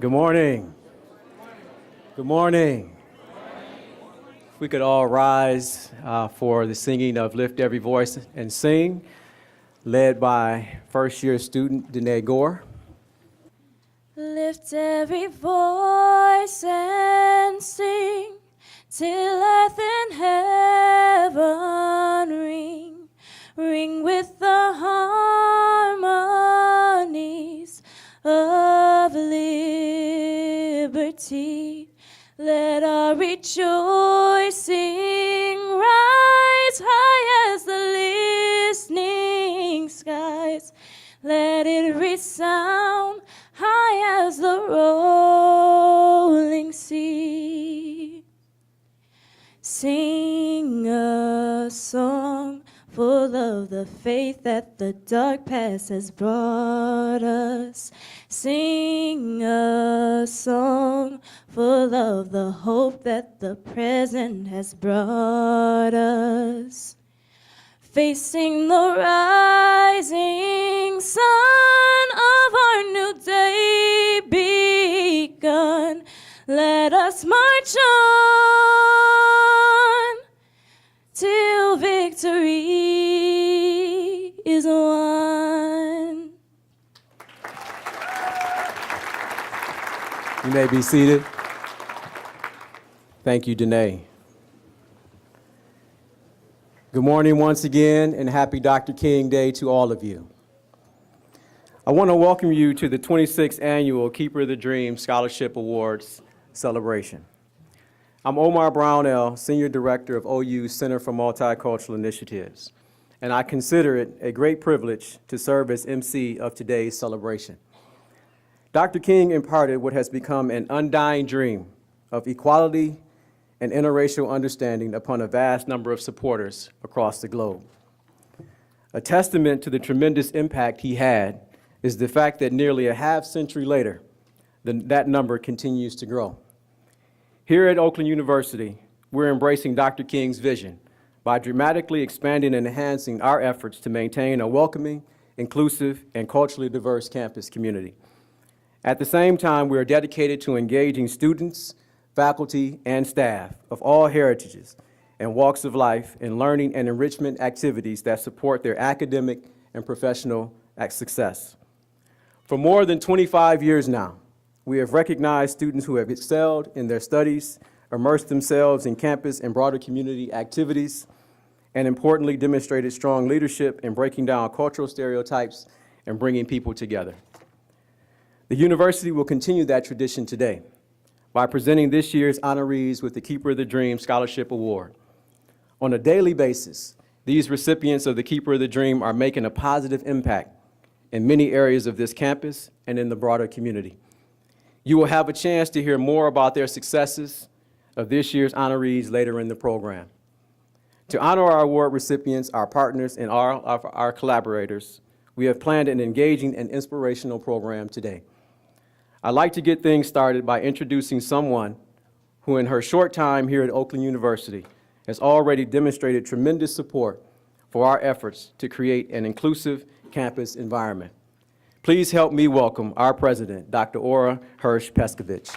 Good morning. Good morning. If we could all rise for the singing of Lift Every Voice and Sing, led by first-year student Danae Gore. Lift every voice and sing till earth and heaven ring, ring with the harmonies of liberty. Let our rejoicing rise high as the listening skies. Let it resound high as the rolling sea. Sing a song full of the faith that the dark past has brought us. Sing a song full of the hope that the present has brought us. Facing the rising sun of our new day begun, let us march on till victory is won. You may be seated. Thank you, Danae. Good morning once again, and happy Dr. King Day to all of you. I want to welcome you to the 26th Annual Keeper of the Dream Scholarship Awards celebration. I'm Omar Brownell, Senior Director of OU's Center for Multicultural Initiatives, and I consider it a great privilege to serve as MC of today's celebration. Dr. King imparted what has become an undying dream of equality and interracial understanding upon a vast number of supporters across the globe. A testament to the tremendous impact he had is the fact that nearly a half-century later, that number continues to grow. Here at Oakland University, we're embracing Dr. King's vision by dramatically expanding and enhancing our efforts to maintain a welcoming, inclusive, and culturally diverse campus community. At the same time, we are dedicated to engaging students, faculty, and staff of all heritages and walks of life in learning and enrichment activities that support their academic and professional success. For more than 25 years now, we have recognized students who have excelled in their studies, immersed themselves in campus and broader community activities, and importantly, demonstrated strong leadership in breaking down cultural stereotypes and bringing people together. The university will continue that tradition today by presenting this year's honorees with the Keeper of the Dream Scholarship Award. On a daily basis, these recipients of the Keeper of the Dream are making a positive impact in many areas of this campus and in the broader community. You will have a chance to hear more about their successes of this year's honorees later in the program. To honor our award recipients, our partners, and our collaborators, we have planned an engaging and inspirational program today. I'd like to get things started by introducing someone who in her short time here at Oakland University has already demonstrated tremendous support for our efforts to create an inclusive campus environment. Please help me welcome our president, Dr. Ora Hirsch-Peskovich.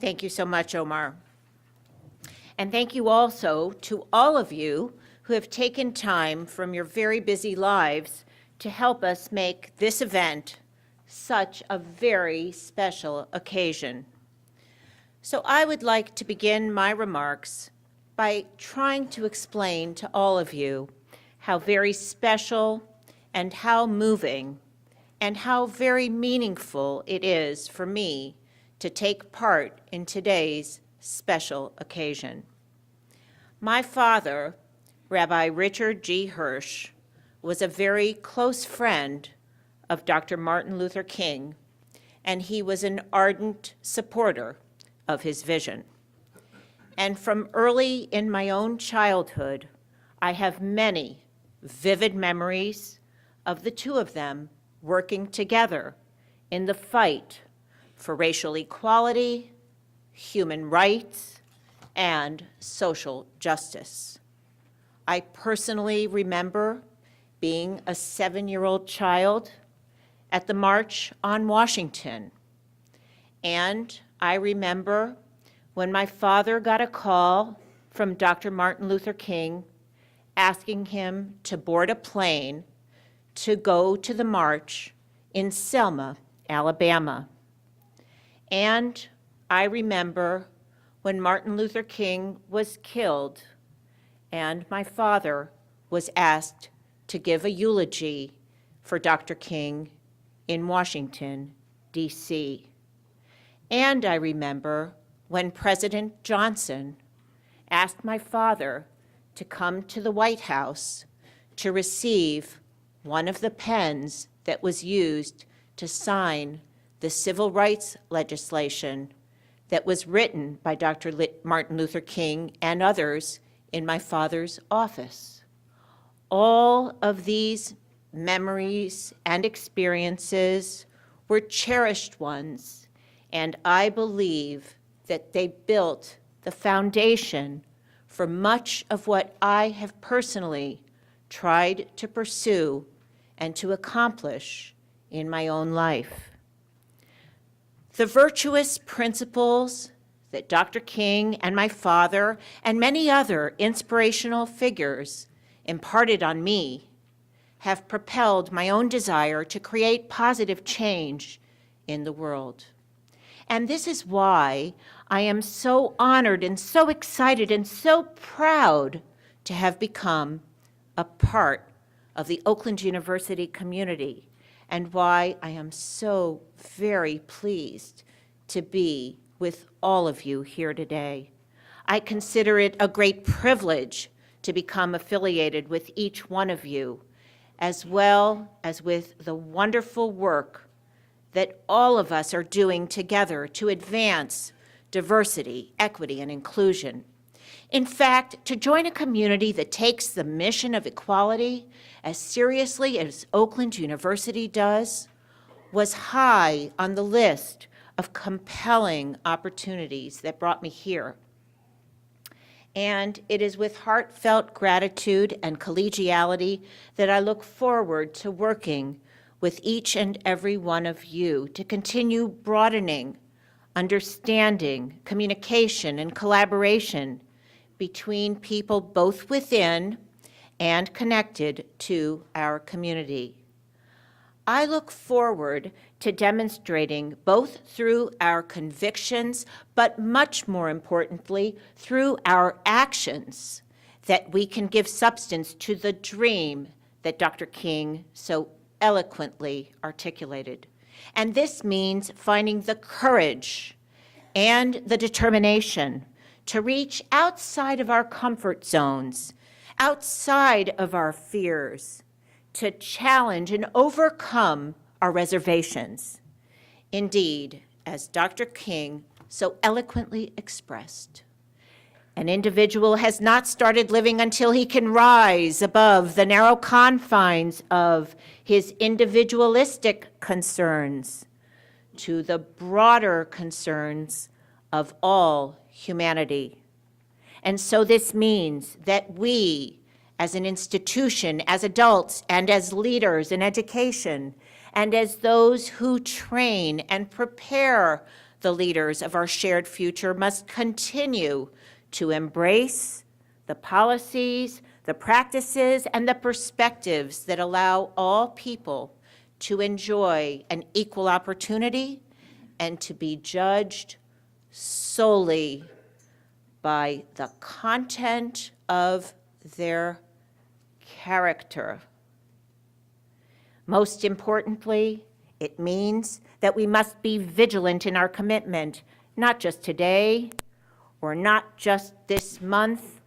Thank you so much, Omar. And thank you also to all of you who have taken time from your very busy lives to help us make this event such a very special occasion. So I would like to begin my remarks by trying to explain to all of you how very special and how moving and how very meaningful it is for me to take part in today's special occasion. My father, Rabbi Richard G. Hirsch, was a very close friend of Dr. Martin Luther King, and he was an ardent supporter of his vision. And from early in my own childhood, I have many vivid memories of the two of them working together in the fight for racial equality, human rights, and social justice. I personally remember being a 7-year-old child at the March on Washington. And I remember when my father got a call from Dr. Martin Luther King asking him to board a plane to go to the march in Selma, Alabama. And I remember when Martin Luther King was killed and my father was asked to give a eulogy for Dr. King in Washington, D.C. And I remember when President Johnson asked my father to come to the White House to receive one of the pens that was used to sign the civil rights legislation that was written by Dr. Martin Luther King and others in my father's office. All of these memories and experiences were cherished ones, and I believe that they built the foundation for much of what I have personally tried to pursue and to accomplish in my own life. The virtuous principles that Dr. King and my father and many other inspirational figures imparted on me have propelled my own desire to create positive change in the world. And this is why I am so honored and so excited and so proud to have become a part of the Oakland University community, and why I am so very pleased to be with all of you here today. I consider it a great privilege to become affiliated with each one of you, as well as with the wonderful work that all of us are doing together to advance diversity, equity, and inclusion. In fact, to join a community that takes the mission of equality as seriously as Oakland University does was high on the list of compelling opportunities that brought me here. And it is with heartfelt gratitude and collegiality that I look forward to working with each and every one of you to continue broadening understanding, communication, and collaboration between people both within and connected to our community. I look forward to demonstrating both through our convictions, but much more importantly, through our actions, that we can give substance to the dream that Dr. King so eloquently articulated. And this means finding the courage and the determination to reach outside of our comfort zones, outside of our fears, to challenge and overcome our reservations. Indeed, as Dr. King so eloquently expressed, an individual has not started living until he can rise above the narrow confines of his individualistic concerns to the broader concerns of all humanity. And so this means that we, as an institution, as adults, and as leaders in education, and as those who train and prepare the leaders of our shared future, must continue to embrace the policies, the practices, and the perspectives that allow all people to enjoy an equal opportunity and to be judged solely by the content of their character. Most importantly, it means that we must be vigilant in our commitment, not just today, or not just this month,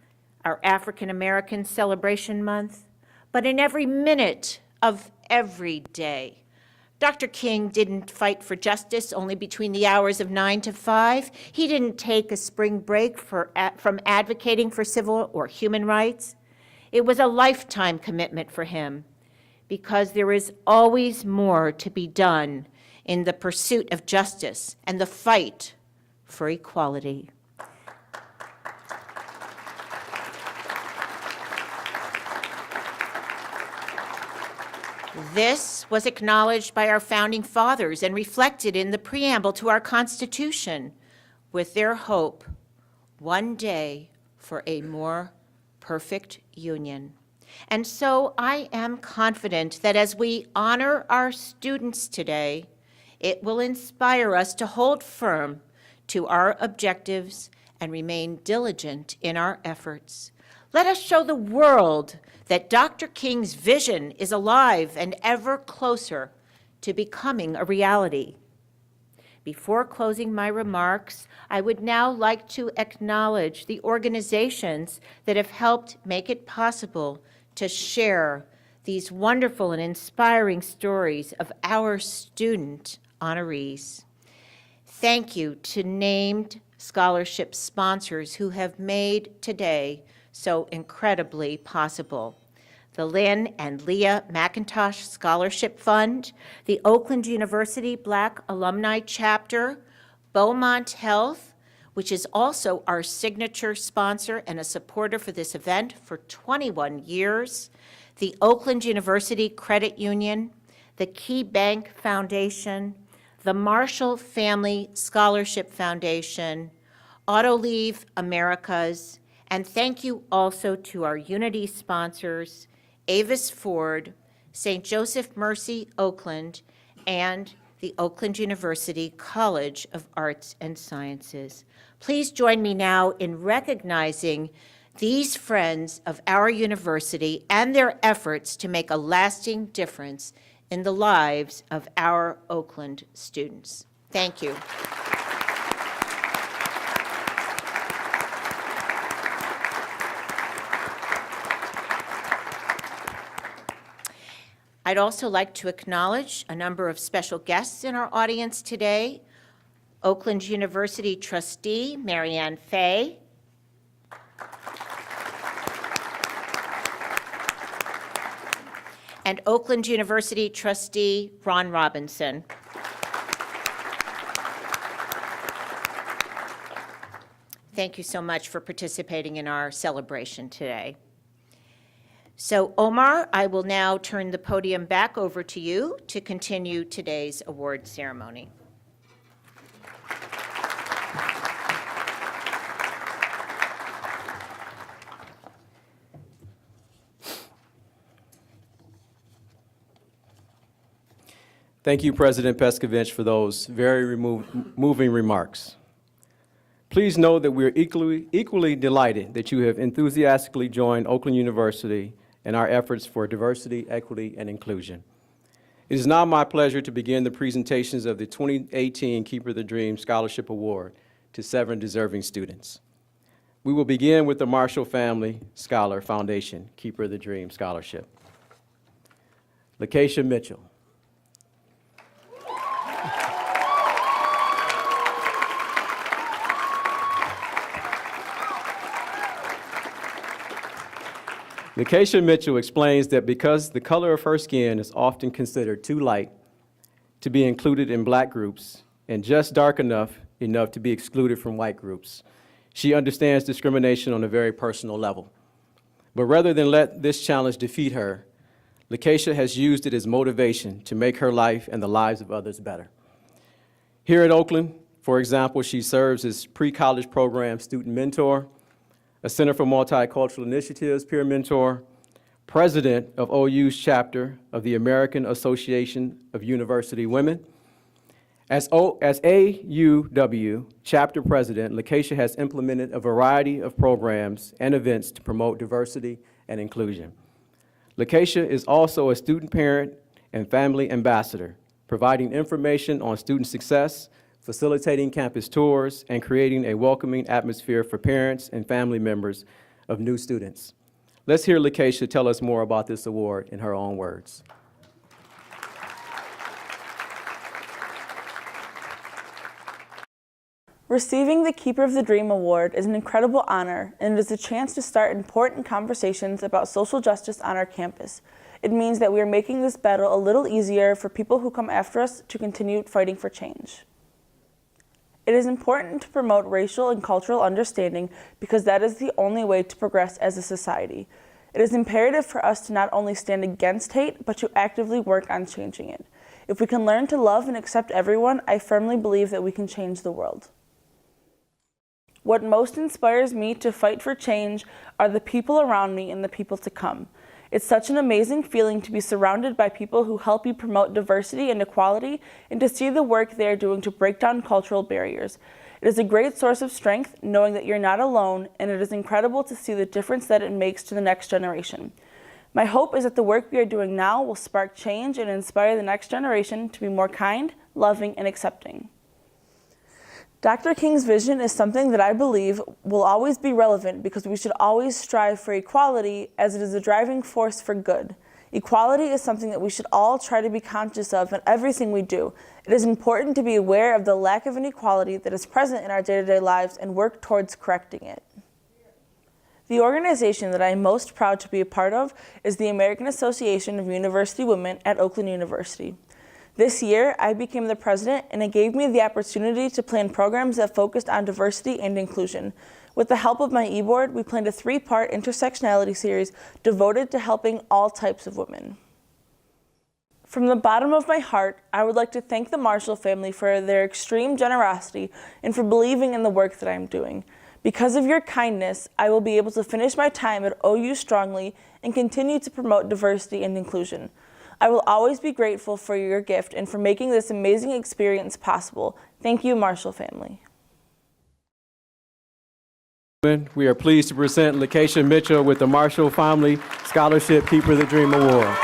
our African American Celebration Month, but in every minute of every day. Dr. King didn't fight for justice only between the hours of 9 to 5. He didn't take a spring break from advocating for civil or human rights. It was a lifetime commitment for him, because there is always more to be done in the pursuit of justice and the fight for equality. This was acknowledged by our founding fathers and reflected in the preamble to our Constitution with their hope, one day for a more perfect union. And so I am confident that as we honor our students today, it will inspire us to hold firm to our objectives and remain diligent in our efforts. Let us show the world that Dr. King's vision is alive and ever closer to becoming a reality. Before closing my remarks, I would now like to acknowledge the organizations that have helped make it possible to share these wonderful and inspiring stories of our student honorees. Thank you to named scholarship sponsors who have made today so incredibly possible. The Lynn and Leah McIntosh Scholarship Fund, the Oakland University Black Alumni Chapter, Beaumont Health, which is also our signature sponsor and a supporter for this event for 21 years, the Oakland University Credit Union, the Key Bank Foundation, the Marshall Family Scholarship Foundation, AutoLeave Americas, and thank you also to our Unity sponsors, Avis Ford, St. Joseph Mercy Oakland, and the Oakland University College of Arts and Sciences. Please join me now in recognizing these friends of our university and their efforts to make a lasting difference in the lives of our Oakland students. Thank you. I'd also like to acknowledge a number of special guests in our audience today. Oakland University trustee, Marianne Fay. And Oakland University trustee, Ron Robinson. Thank you so much for participating in our celebration today. So, Omar, I will now turn the podium back over to you to continue today's award ceremony. Thank you, President Peskovich, for those very moving remarks. Please know that we're equally delighted that you have enthusiastically joined Oakland University in our efforts for diversity, equity, and inclusion. It is now my pleasure to begin the presentations of the 2018 Keeper the Dream Scholarship Award to 7 deserving students. We will begin with the Marshall Family Scholar Foundation Keeper the Dream Scholarship. Lakeisha Mitchell. Lakeisha Mitchell explains that because the color of her skin is often considered too light to be included in black groups and just dark enough to be excluded from white groups, she understands discrimination on a very personal level. But rather than let this challenge defeat her, Lakeisha has used it as motivation to make her life and the lives of others better. Here at Oakland, for example, she serves as pre-college program student mentor, a Center for Multicultural Initiatives peer mentor, president of OU's chapter of the American Association of University Women. As AUW chapter president, Lakeisha has implemented a variety of programs and events to promote diversity and inclusion. Lakeisha is also a student parent and family ambassador, providing information on student success, facilitating campus tours, and creating a welcoming atmosphere for parents and family members of new students. Let's hear Lakeisha tell us more about this award in her own words. Receiving the Keeper of the Dream Award is an incredible honor, and it is a chance to start important conversations about social justice on our campus. It means that we are making this battle a little easier for people who come after us to continue fighting for change. It is important to promote racial and cultural understanding because that is the only way to progress as a society. It is imperative for us to not only stand against hate, but to actively work on changing it. If we can learn to love and accept everyone, I firmly believe that we can change the world. What most inspires me to fight for change are the people around me and the people to come. It's such an amazing feeling to be surrounded by people who help you promote diversity and equality, and to see the work they are doing to break down cultural barriers. It is a great source of strength knowing that you're not alone, and it is incredible to see the difference that it makes to the next generation. My hope is that the work we are doing now will spark change and inspire the next generation to be more kind, loving, and accepting. Dr. King's vision is something that I believe will always be relevant because we should always strive for equality, as it is a driving force for good. Equality is something that we should all try to be conscious of in everything we do. It is important to be aware of the lack of inequality that is present in our day-to-day lives and work towards correcting it. The organization that I am most proud to be a part of is the American Association of University Women at Oakland University. This year, I became the president, and it gave me the opportunity to plan programs that focused on diversity and inclusion. With the help of my e-board, we planned a 3-part intersectionality series devoted to helping all types of women. From the bottom of my heart, I would like to thank the Marshall family for their extreme generosity and for believing in the work that I am doing. Because of your kindness, I will be able to finish my time at OU strongly and continue to promote diversity and inclusion. I will always be grateful for your gift and for making this amazing experience possible. Thank you, Marshall family. We are pleased to present Lakeisha Mitchell with the Marshall Family Scholarship Keeper of the Dream Award.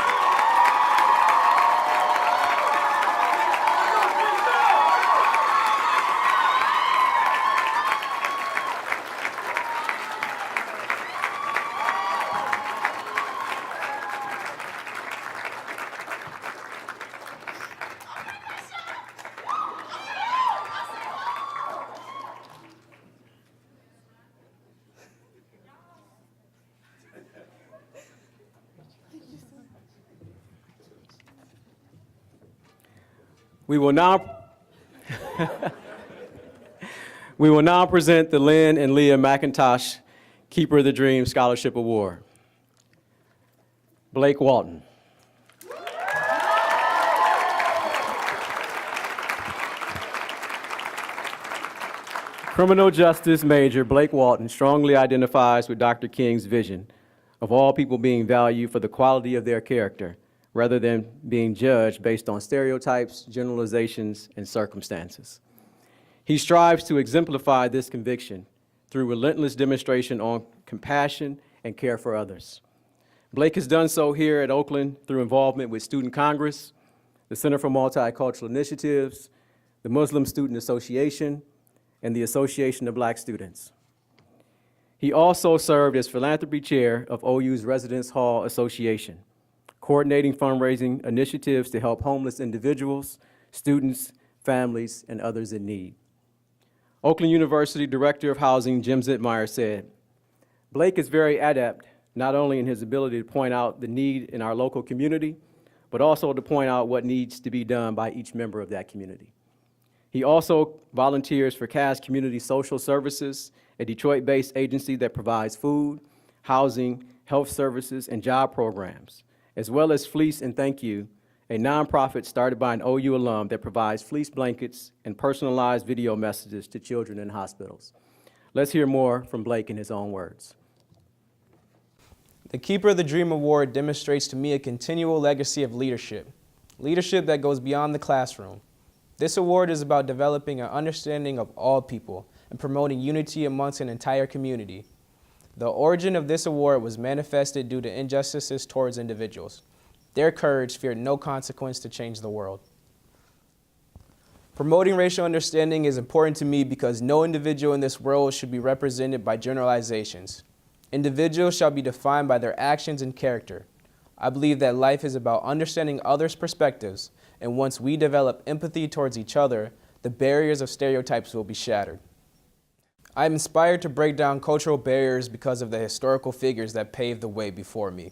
We will now present the Lynn and Leah McIntosh Keeper of the Dream Scholarship Award. Blake Walton. Criminal justice major Blake Walton strongly identifies with Dr. King's vision of all people being valued for the quality of their character, rather than being judged based on stereotypes, generalizations, and circumstances. He strives to exemplify this conviction through relentless demonstration on compassion and care for others. Blake has done so here at Oakland through involvement with Student Congress, the Center for Multicultural Initiatives, the Muslim Student Association, and the Association of Black Students. He also served as philanthropy chair of OU's Residence Hall Association, coordinating fundraising initiatives to help homeless individuals, students, families, and others in need. Oakland University Director of Housing Jim Zittmeyer said, "Blake is very adept, not only in his ability to point out the need in our local community, but also to point out what needs to be done by each member of that community. He also volunteers for Cass Community Social Services, a Detroit-based agency that provides food, housing, health services, and job programs, as well as Fleece and Thank You, a nonprofit started by an OU alum that provides fleece blankets and personalized video messages to children in hospitals." Let's hear more from Blake in his own words. The Keeper of the Dream Award demonstrates to me a continual legacy of leadership that goes beyond the classroom. This award is about developing an understanding of all people and promoting unity amongst an entire community. The origin of this award was manifested due to injustices towards individuals. Their courage feared no consequence to change the world. Promoting racial understanding is important to me because no individual in this world should be represented by generalizations. Individuals shall be defined by their actions and character. I believe that life is about understanding others' perspectives, and once we develop empathy towards each other, the barriers of stereotypes will be shattered. I am inspired to break down cultural barriers because of the historical figures that paved the way before me.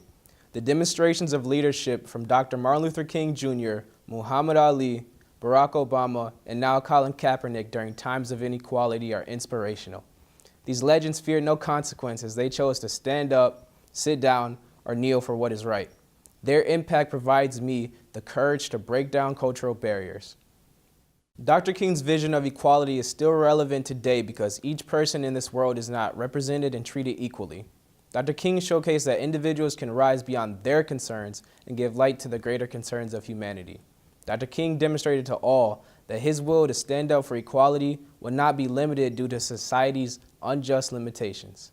The demonstrations of leadership from Dr. Martin Luther King Jr., Muhammad Ali, Barack Obama, and now Colin Kaepernick during times of inequality are inspirational. These legends feared no consequences. They chose to stand up, sit down, or kneel for what is right. Their impact provides me the courage to break down cultural barriers. Dr. King's vision of equality is still relevant today because each person in this world is not represented and treated equally. Dr. King showcased that individuals can rise beyond their concerns and give light to the greater concerns of humanity. Dr. King demonstrated to all that his will to stand up for equality would not be limited due to society's unjust limitations.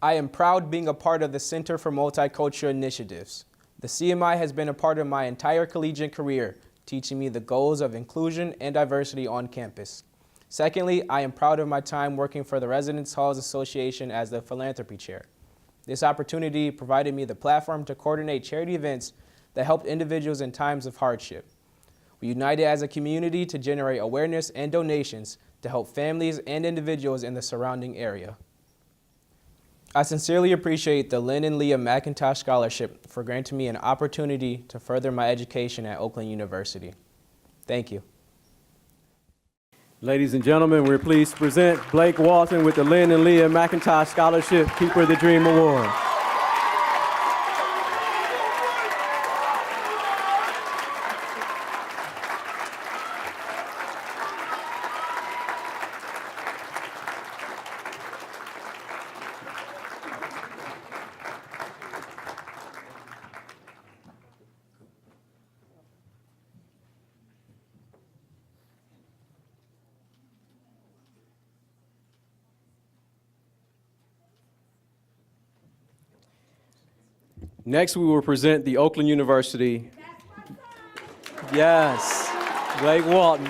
I am proud being a part of the Center for Multicultural Initiatives. The CMI has been a part of my entire collegiate career, teaching me the goals of inclusion and diversity on campus. Secondly, I am proud of my time working for the Residence Halls Association as the philanthropy chair. This opportunity provided me the platform to coordinate charity events that helped individuals in times of hardship. We united as a community to generate awareness and donations to help families and individuals in the surrounding area. I sincerely appreciate the Lynn and Leah McIntosh Scholarship for granting me an opportunity to further my education at Oakland University. Thank you. Ladies and gentlemen, we're pleased to present Blake Walton with the Lynn and Leah McIntosh Scholarship Keeper of the Dream Award. Next, we will present the Oakland University. Yes, Blake Walton.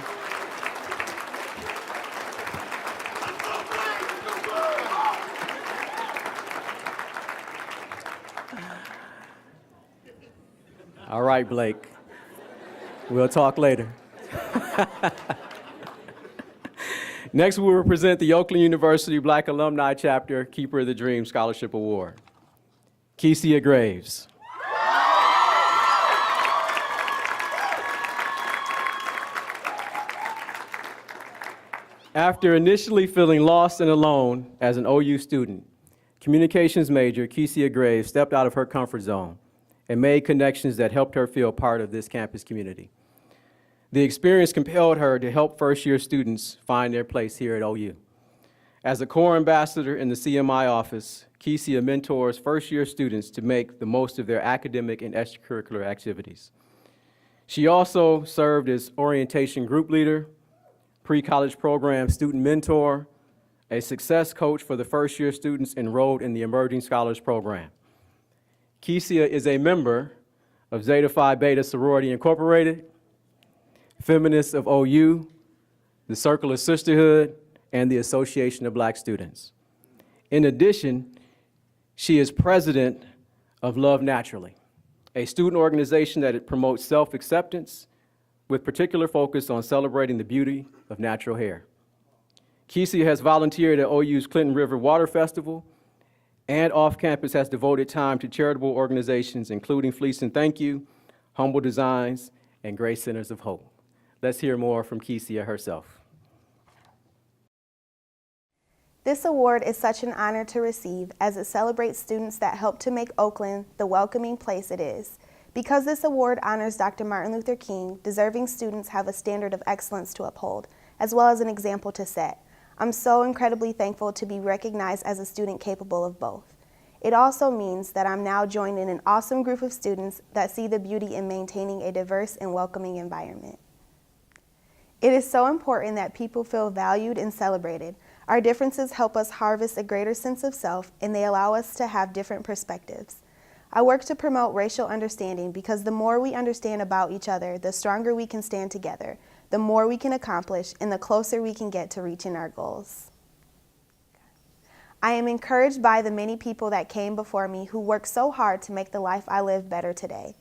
All right, Blake. We'll talk later. Next, we will present the Oakland University Black Alumni Chapter Keeper of the Dream Scholarship Award. Kecia Graves. After initially feeling lost and alone as an OU student, communications major Kecia Graves stepped out of her comfort zone and made connections that helped her feel part of this campus community. The experience compelled her to help first-year students find their place here at OU. As a core ambassador in the CMI office, Kecia mentors first-year students to make the most of their academic and extracurricular activities. She also served as orientation group leader, pre-college program student mentor, a success coach for the first-year students enrolled in the Emerging Scholars Program. Kecia is a member of Zeta Phi Beta Sorority Incorporated, Feminists of OU, the Circle of Sisterhood, and the Association of Black Students. In addition, she is president of Love Naturally, a student organization that promotes self-acceptance with particular focus on celebrating the beauty of natural hair. Kecia has volunteered at OU's Clinton River Water Festival and off campus has devoted time to charitable organizations including Fleece and Thank You, Humble Designs, and Grace Centers of Hope. Let's hear more from Kecia herself. This award is such an honor to receive as it celebrates students that help to make Oakland the welcoming place it is. Because this award honors Dr. Martin Luther King, deserving students have a standard of excellence to uphold, as well as an example to set. I'm so incredibly thankful to be recognized as a student capable of both. It also means that I'm now joining an awesome group of students that see the beauty in maintaining a diverse and welcoming environment. It is so important that people feel valued and celebrated. Our differences help us harvest a greater sense of self, and they allow us to have different perspectives. I work to promote racial understanding because the more we understand about each other, the stronger we can stand together, the more we can accomplish, and the closer we can get to reaching our goals. I am encouraged by the many people that came before me who worked so hard to make the life I live better today.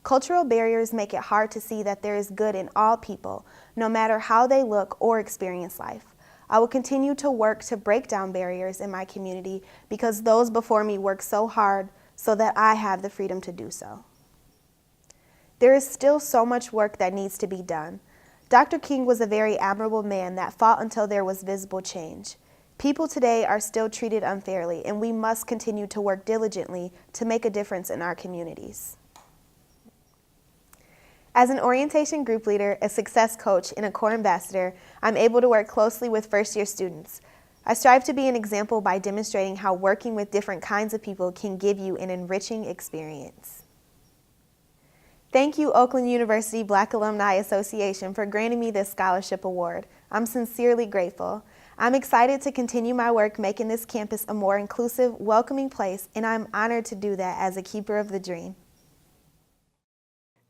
Cultural barriers make it hard to see that there is good in all people, no matter how they look or experience life. I will continue to work to break down barriers in my community because those before me worked so hard so that I have the freedom to do so. There is still so much work that needs to be done. Dr. King was a very admirable man that fought until there was visible change. People today are still treated unfairly, and we must continue to work diligently to make a difference in our communities. As an orientation group leader, a success coach, and a core ambassador, I'm able to work closely with first-year students. I strive to be an example by demonstrating how working with different kinds of people can give you an enriching experience. Thank you, Oakland University Black Alumni Association, for granting me this scholarship award. I'm sincerely grateful. I'm excited to continue my work making this campus a more inclusive, welcoming place, and I'm honored to do that as a keeper of the dream.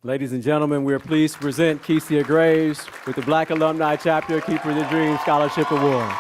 Ladies and gentlemen, we are pleased to present Kecia Graves with the Black Alumni Chapter Keeper of the Dream Scholarship Award.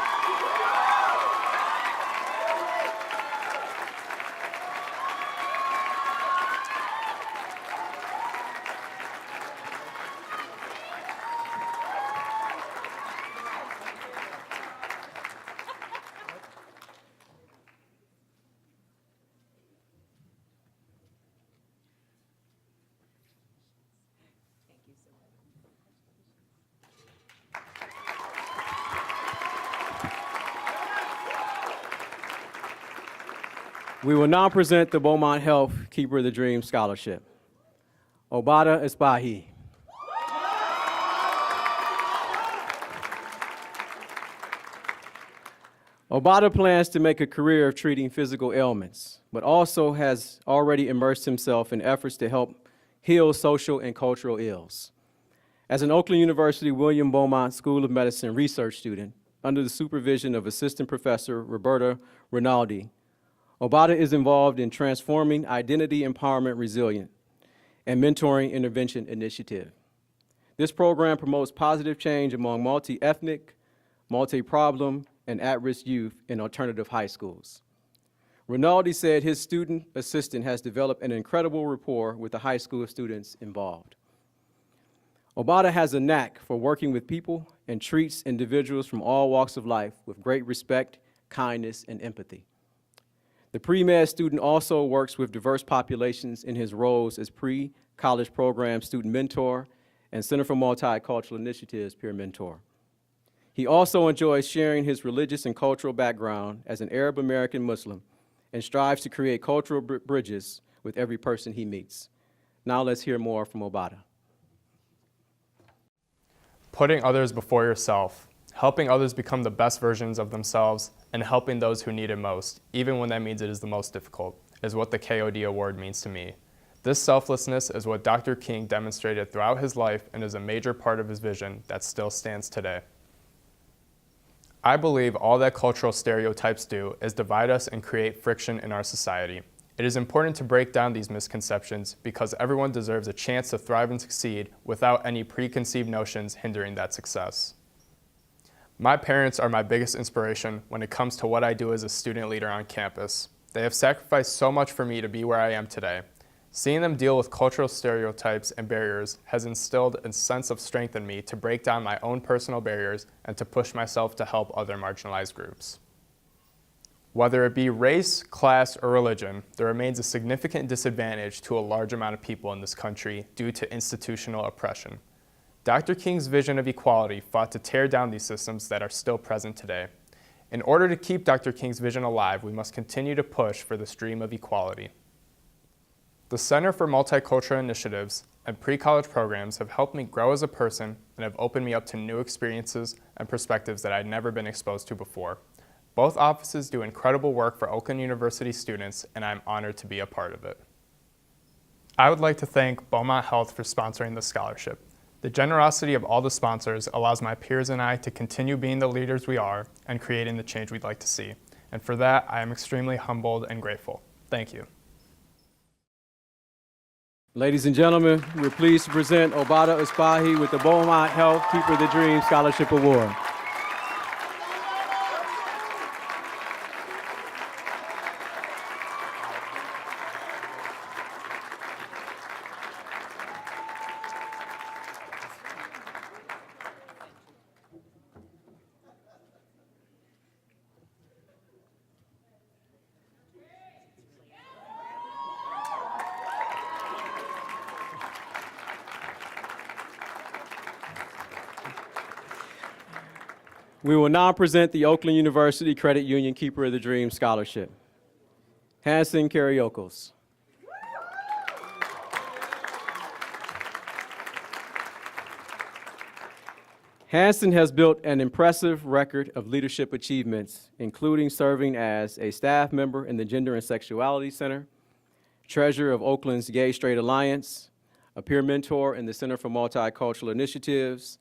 We will now present the Beaumont Health Keeper of the Dream Scholarship. Obada Espahi. Obada plans to make a career of treating physical ailments, but also has already immersed himself in efforts to help heal social and cultural ills. As an Oakland University William Beaumont School of Medicine research student, under the supervision of Assistant Professor Roberta Rinaldi, Obada is involved in transforming identity empowerment resilient and mentoring intervention initiative. This program promotes positive change among multi-ethnic, multi-problem, and at-risk youth in alternative high schools. Rinaldi said his student assistant has developed an incredible rapport with the high school students involved. Obada has a knack for working with people and treats individuals from all walks of life with great respect, kindness, and empathy. The pre-med student also works with diverse populations in his roles as pre-college program student mentor and Center for Multicultural Initiatives peer mentor. He also enjoys sharing his religious and cultural background as an Arab American Muslim and strives to create cultural bridges with every person he meets. Now let's hear more from Obada. Putting others before yourself, helping others become the best versions of themselves, and helping those who need it most, even when that means it is the most difficult, is what the KOD Award means to me. This selflessness is what Dr. King demonstrated throughout his life and is a major part of his vision that still stands today. I believe all that cultural stereotypes do is divide us and create friction in our society. It is important to break down these misconceptions because everyone deserves a chance to thrive and succeed without any preconceived notions hindering that success. My parents are my biggest inspiration when it comes to what I do as a student leader on campus. They have sacrificed so much for me to be where I am today. Seeing them deal with cultural stereotypes and barriers has instilled a sense of strength in me to break down my own personal barriers and to push myself to help other marginalized groups. Whether it be race, class, or religion, there remains a significant disadvantage to a large amount of people in this country due to institutional oppression. Dr. King's vision of equality fought to tear down these systems that are still present today. In order to keep Dr. King's vision alive, we must continue to push for this dream of equality. The Center for Multicultural Initiatives and pre-college programs have helped me grow as a person and have opened me up to new experiences and perspectives that I'd never been exposed to before. Both offices do incredible work for Oakland University students, and I'm honored to be a part of it. I would like to thank Beaumont Health for sponsoring this scholarship. The generosity of all the sponsors allows my peers and I to continue being the leaders we are and creating the change we'd like to see. And for that, I am extremely humbled and grateful. Thank you. Ladies and gentlemen, we're pleased to present Obada Espahi with the Beaumont Health Keeper of the Dream Scholarship Award. We will now present the Oakland University Credit Union Keeper of the Dream Scholarship. Hanson Kariokos. Hanson has built an impressive record of leadership achievements, including serving as a staff member in the Gender and Sexuality Center, treasurer of Oakland's Gay Straight Alliance, a peer mentor in the Center for Multicultural Initiatives,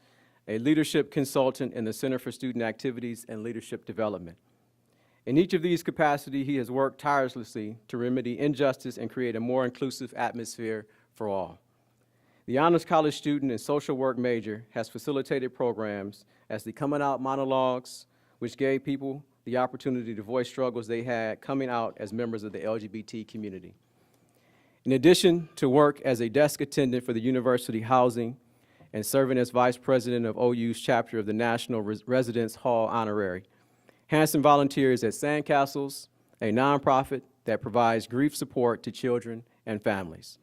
a leadership consultant in the Center for Student Activities and Leadership Development. In each of these capacities, he has worked tirelessly to remedy injustice and create a more inclusive atmosphere for all. The Honors College student and social work major has facilitated programs as the Coming Out monologues, which gave people the opportunity to voice struggles they had coming out as members of the LGBT community. In addition to work as a desk attendant for the university housing and serving as vice president of OU's chapter of the National Residence Hall Honorary, Hanson volunteers at Sandcastles, a nonprofit that provides grief support to children and families.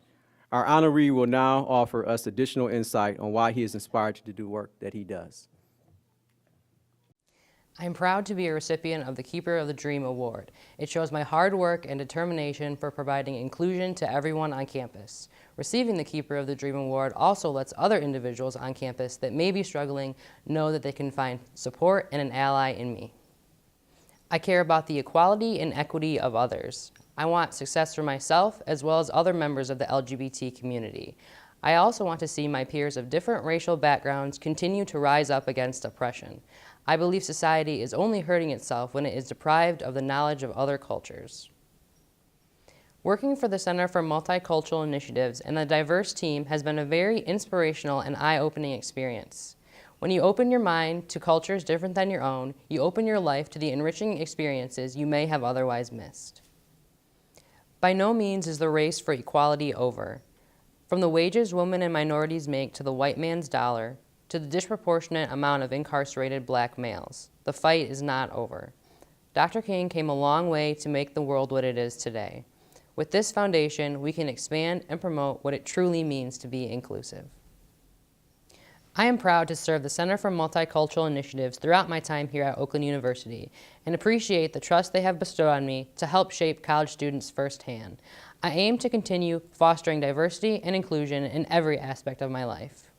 Our honoree will now offer us additional insight on why he is inspired to do work that he does. I am proud to be a recipient of the Keeper of the Dream Award. It shows my hard work and determination for providing inclusion to everyone on campus. Receiving the Keeper of the Dream Award also lets other individuals on campus that may be struggling know that they can find support and an ally in me. I care about the equality and equity of others. I want success for myself as well as other members of the LGBT community. I also want to see my peers of different racial backgrounds continue to rise up against oppression. I believe society is only hurting itself when it is deprived of the knowledge of other cultures. Working for the Center for Multicultural Initiatives and the diverse team has been a very inspirational and eye-opening experience. When you open your mind to cultures different than your own, you open your life to the enriching experiences you may have otherwise missed. By no means is the race for equality over. From the wages women and minorities make to the white man's dollar, to the disproportionate amount of incarcerated black males, the fight is not over. Dr. King came a long way to make the world what it is today. With this foundation, we can expand and promote what it truly means to be inclusive. I am proud to serve the Center for Multicultural Initiatives throughout my time here at Oakland University and appreciate the trust they have bestowed on me to help shape college students firsthand. I aim to continue fostering diversity and inclusion in every aspect of my life.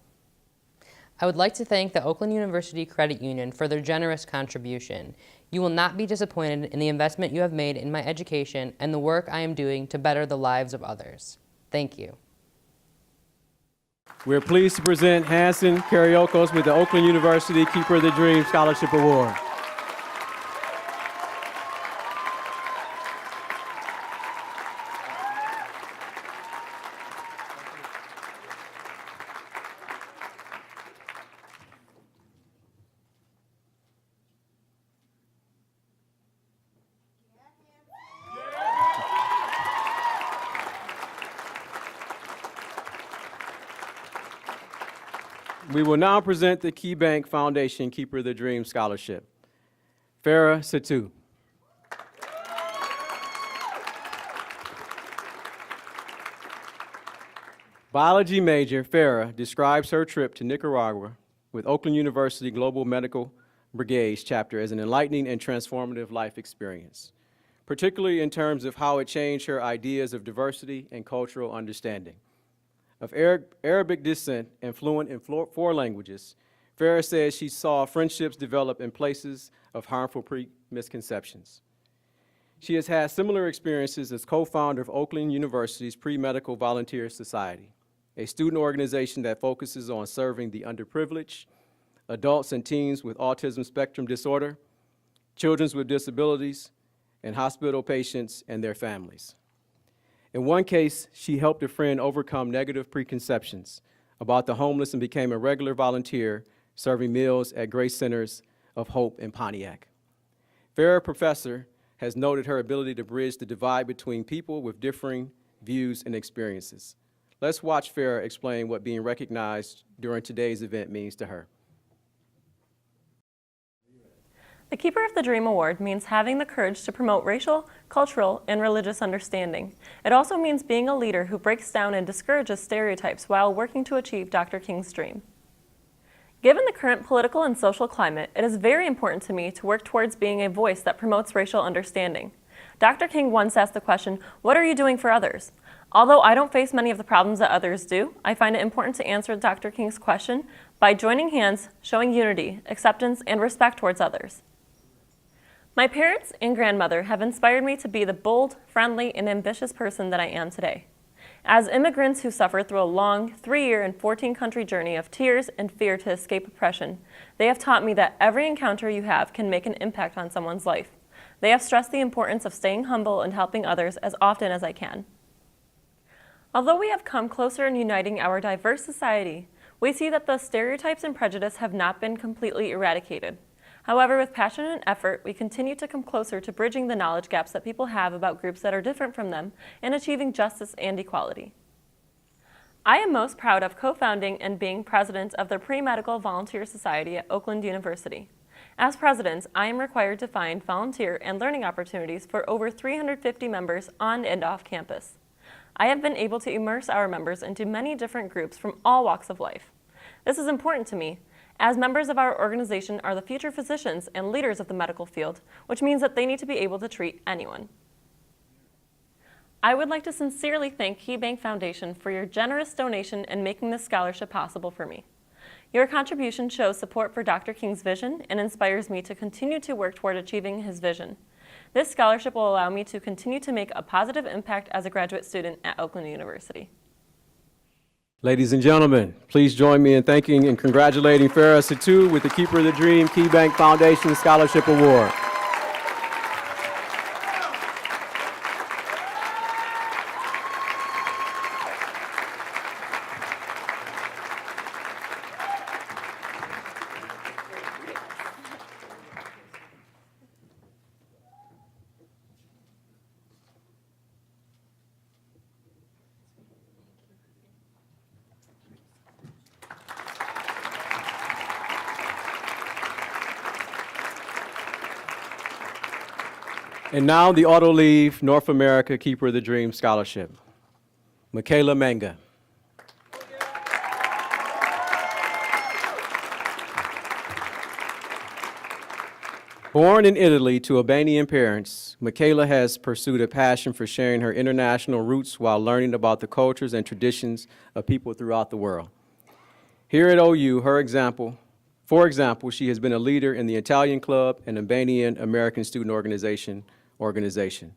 I would like to thank the Oakland University Credit Union for their generous contribution. You will not be disappointed in the investment you have made in my education and the work I am doing to better the lives of others. Thank you. We're pleased to present Hanson Kariokos with the Oakland University Keeper of the Dream Scholarship Award. We will now present the KeyBank Foundation Keeper of the Dream Scholarship. Farah Satu. Biology major Farah describes her trip to Nicaragua with Oakland University Global Medical Brigade's chapter as an enlightening and transformative life experience, particularly in terms of how it changed her ideas of diversity and cultural understanding. Of Arabic descent and fluent in 4 languages, Farah says she saw friendships develop in places of harmful misconceptions. She has had similar experiences as co-founder of Oakland University's Pre-Medical Volunteer Society, a student organization that focuses on serving the underprivileged, adults and teens with autism spectrum disorder, children with disabilities, and hospital patients and their families. In one case, she helped a friend overcome negative preconceptions about the homeless and became a regular volunteer serving meals at Grace Centers of Hope in Pontiac. Farah Professor has noted her ability to bridge the divide between people with differing views and experiences. Let's watch Farah explain what being recognized during today's event means to her. The Keeper of the Dream Award means having the courage to promote racial, cultural, and religious understanding. It also means being a leader who breaks down and discourages stereotypes while working to achieve Dr. King's dream. Given the current political and social climate, it is very important to me to work towards being a voice that promotes racial understanding. Dr. King once asked the question, "What are you doing for others?" Although I don't face many of the problems that others do, I find it important to answer Dr. King's question by joining hands, showing unity, acceptance, and respect towards others. My parents and grandmother have inspired me to be the bold, friendly, and ambitious person that I am today. As immigrants who suffered through a long 3-year and 14-country journey of tears and fear to escape oppression, they have taught me that every encounter you have can make an impact on someone's life. They have stressed the importance of staying humble and helping others as often as I can. Although we have come closer in uniting our diverse society, we see that the stereotypes and prejudice have not been completely eradicated. However, with passion and effort, we continue to come closer to bridging the knowledge gaps that people have about groups that are different from them and achieving justice and equality. I am most proud of co-founding and being president of the Pre-Medical Volunteer Society at Oakland University. As president, I am required to find volunteer and learning opportunities for over 350 members on and off campus. I have been able to immerse our members into many different groups from all walks of life. This is important to me, as members of our organization are the future physicians and leaders of the medical field, which means that they need to be able to treat anyone. I would like to sincerely thank KeyBank Foundation for your generous donation in making this scholarship possible for me. Your contribution shows support for Dr. King's vision and inspires me to continue to work toward achieving his vision. This scholarship will allow me to continue to make a positive impact as a graduate student at Oakland University. Ladies and gentlemen, please join me in thanking and congratulating Farah Satu with the Keeper of the Dream KeyBank Foundation Scholarship Award. And now the Auto Leave North America Keeper of the Dream Scholarship, Michaela Manga. Born in Italy to Albanian parents, Michaela has pursued a passion for sharing her international roots while learning about the cultures and traditions of people throughout the world. Here at OU, for example, she has been a leader in the Italian Club and Albanian American Student Organization.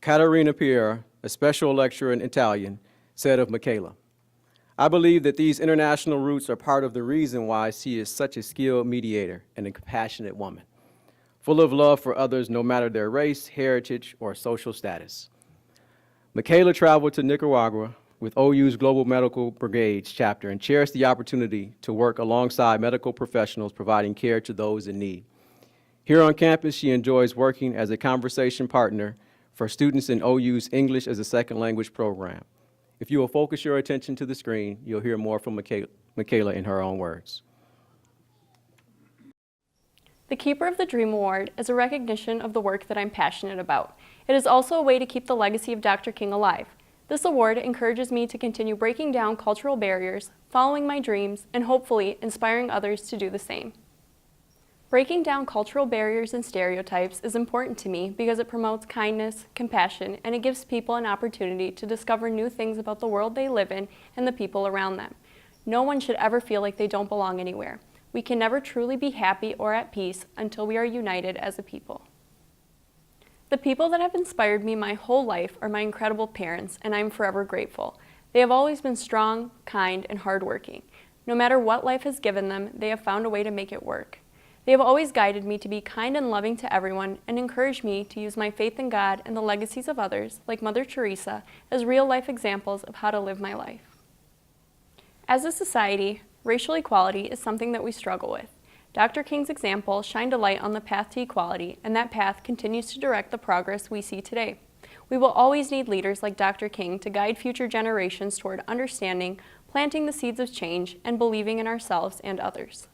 Caterina Pierre, a special lecturer in Italian, said of Michaela, "I believe that these international roots are part of the reason why she is such a skilled mediator and a compassionate woman, full of love for others no matter their race, heritage, or social status." Michaela traveled to Nicaragua with OU's Global Medical Brigades chapter and cherished the opportunity to work alongside medical professionals providing care to those in need. Here on campus, she enjoys working as a conversation partner for students in OU's English as a Second Language program. If you will focus your attention to the screen, you'll hear more from Michaela in her own words. The Keeper of the Dream Award is a recognition of the work that I'm passionate about. It is also a way to keep the legacy of Dr. King alive. This award encourages me to continue breaking down cultural barriers, following my dreams, and hopefully inspiring others to do the same. Breaking down cultural barriers and stereotypes is important to me because it promotes kindness, compassion, and it gives people an opportunity to discover new things about the world they live in and the people around them. No one should ever feel like they don't belong anywhere. We can never truly be happy or at peace until we are united as a people. The people that have inspired me my whole life are my incredible parents, and I'm forever grateful. They have always been strong, kind, and hardworking. No matter what life has given them, they have found a way to make it work. They have always guided me to be kind and loving to everyone and encouraged me to use my faith in God and the legacies of others, like Mother Teresa, as real-life examples of how to live my life. As a society, racial equality is something that we struggle with. Dr. King's example shined a light on the path to equality, and that path continues to direct the progress we see today. We will always need leaders like Dr. King to guide future generations toward understanding, planting the seeds of change, and believing in ourselves and others.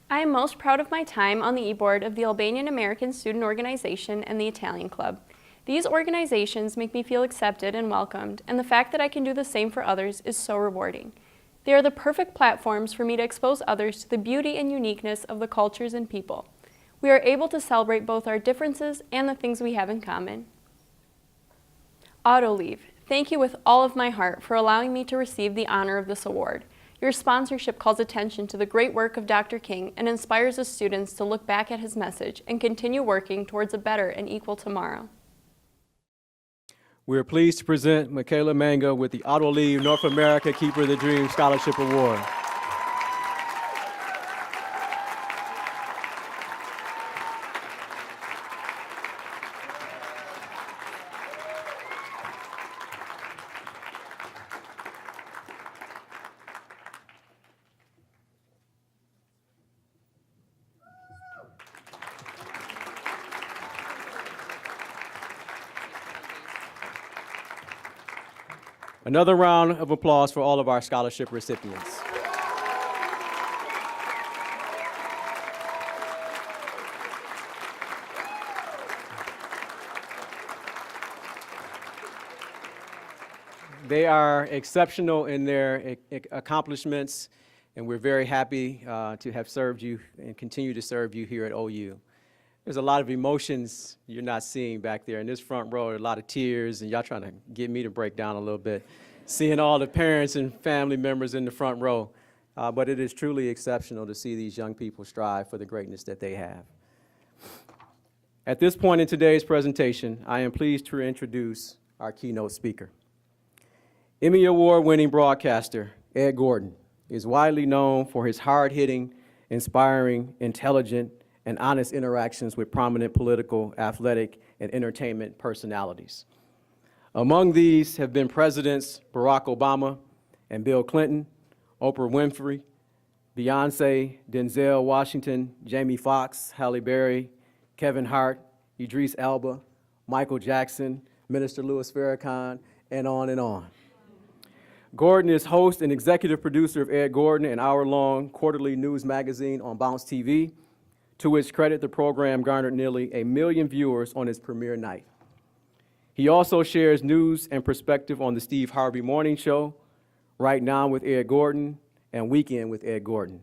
I am most proud of my time on the e-board of the Albanian American Student Organization and the Italian Club. These organizations make me feel accepted and welcomed, and the fact that I can do the same for others is so rewarding. They are the perfect platforms for me to expose others to the beauty and uniqueness of the cultures and people. We are able to celebrate both our differences and the things we have in common. Autoleave, thank you with all of my heart for allowing me to receive the honor of this award. Your sponsorship calls attention to the great work of Dr. King and inspires the students to look back at his message and continue working towards a better and equal tomorrow. We are pleased to present Michaela Manga with the Autoleave North America Keeper of the Dream Scholarship Award. Another round of applause for all of our scholarship recipients. They are exceptional in their accomplishments, and we're very happy to have served you and continue to serve you here at OU. There's a lot of emotions you're not seeing back there. In this front row, a lot of tears, and y'all trying to get me to break down a little bit, seeing all the parents and family members in the front row. But it is truly exceptional to see these young people strive for the greatness that they have. At this point in today's presentation, I am pleased to introduce our keynote speaker. Emmy Award-winning broadcaster Ed Gordon is widely known for his hard-hitting, inspiring, intelligent, and honest interactions with prominent political, athletic, and entertainment personalities. Among these have been Presidents Barack Obama and Bill Clinton, Oprah Winfrey, Beyonce, Denzel Washington, Jamie Foxx, Halle Berry, Kevin Hart, Idris Elba, Michael Jackson, Minister Louis Farrakhan, and on and on. Gordon is host and executive producer of Ed Gordon, an hour-long quarterly news magazine on Bounce TV, to which credit the program garnered nearly 1 million viewers on its premiere night. He also shares news and perspective on the Steve Harvey Morning Show, Right Now with Ed Gordon, and Weekend with Ed Gordon.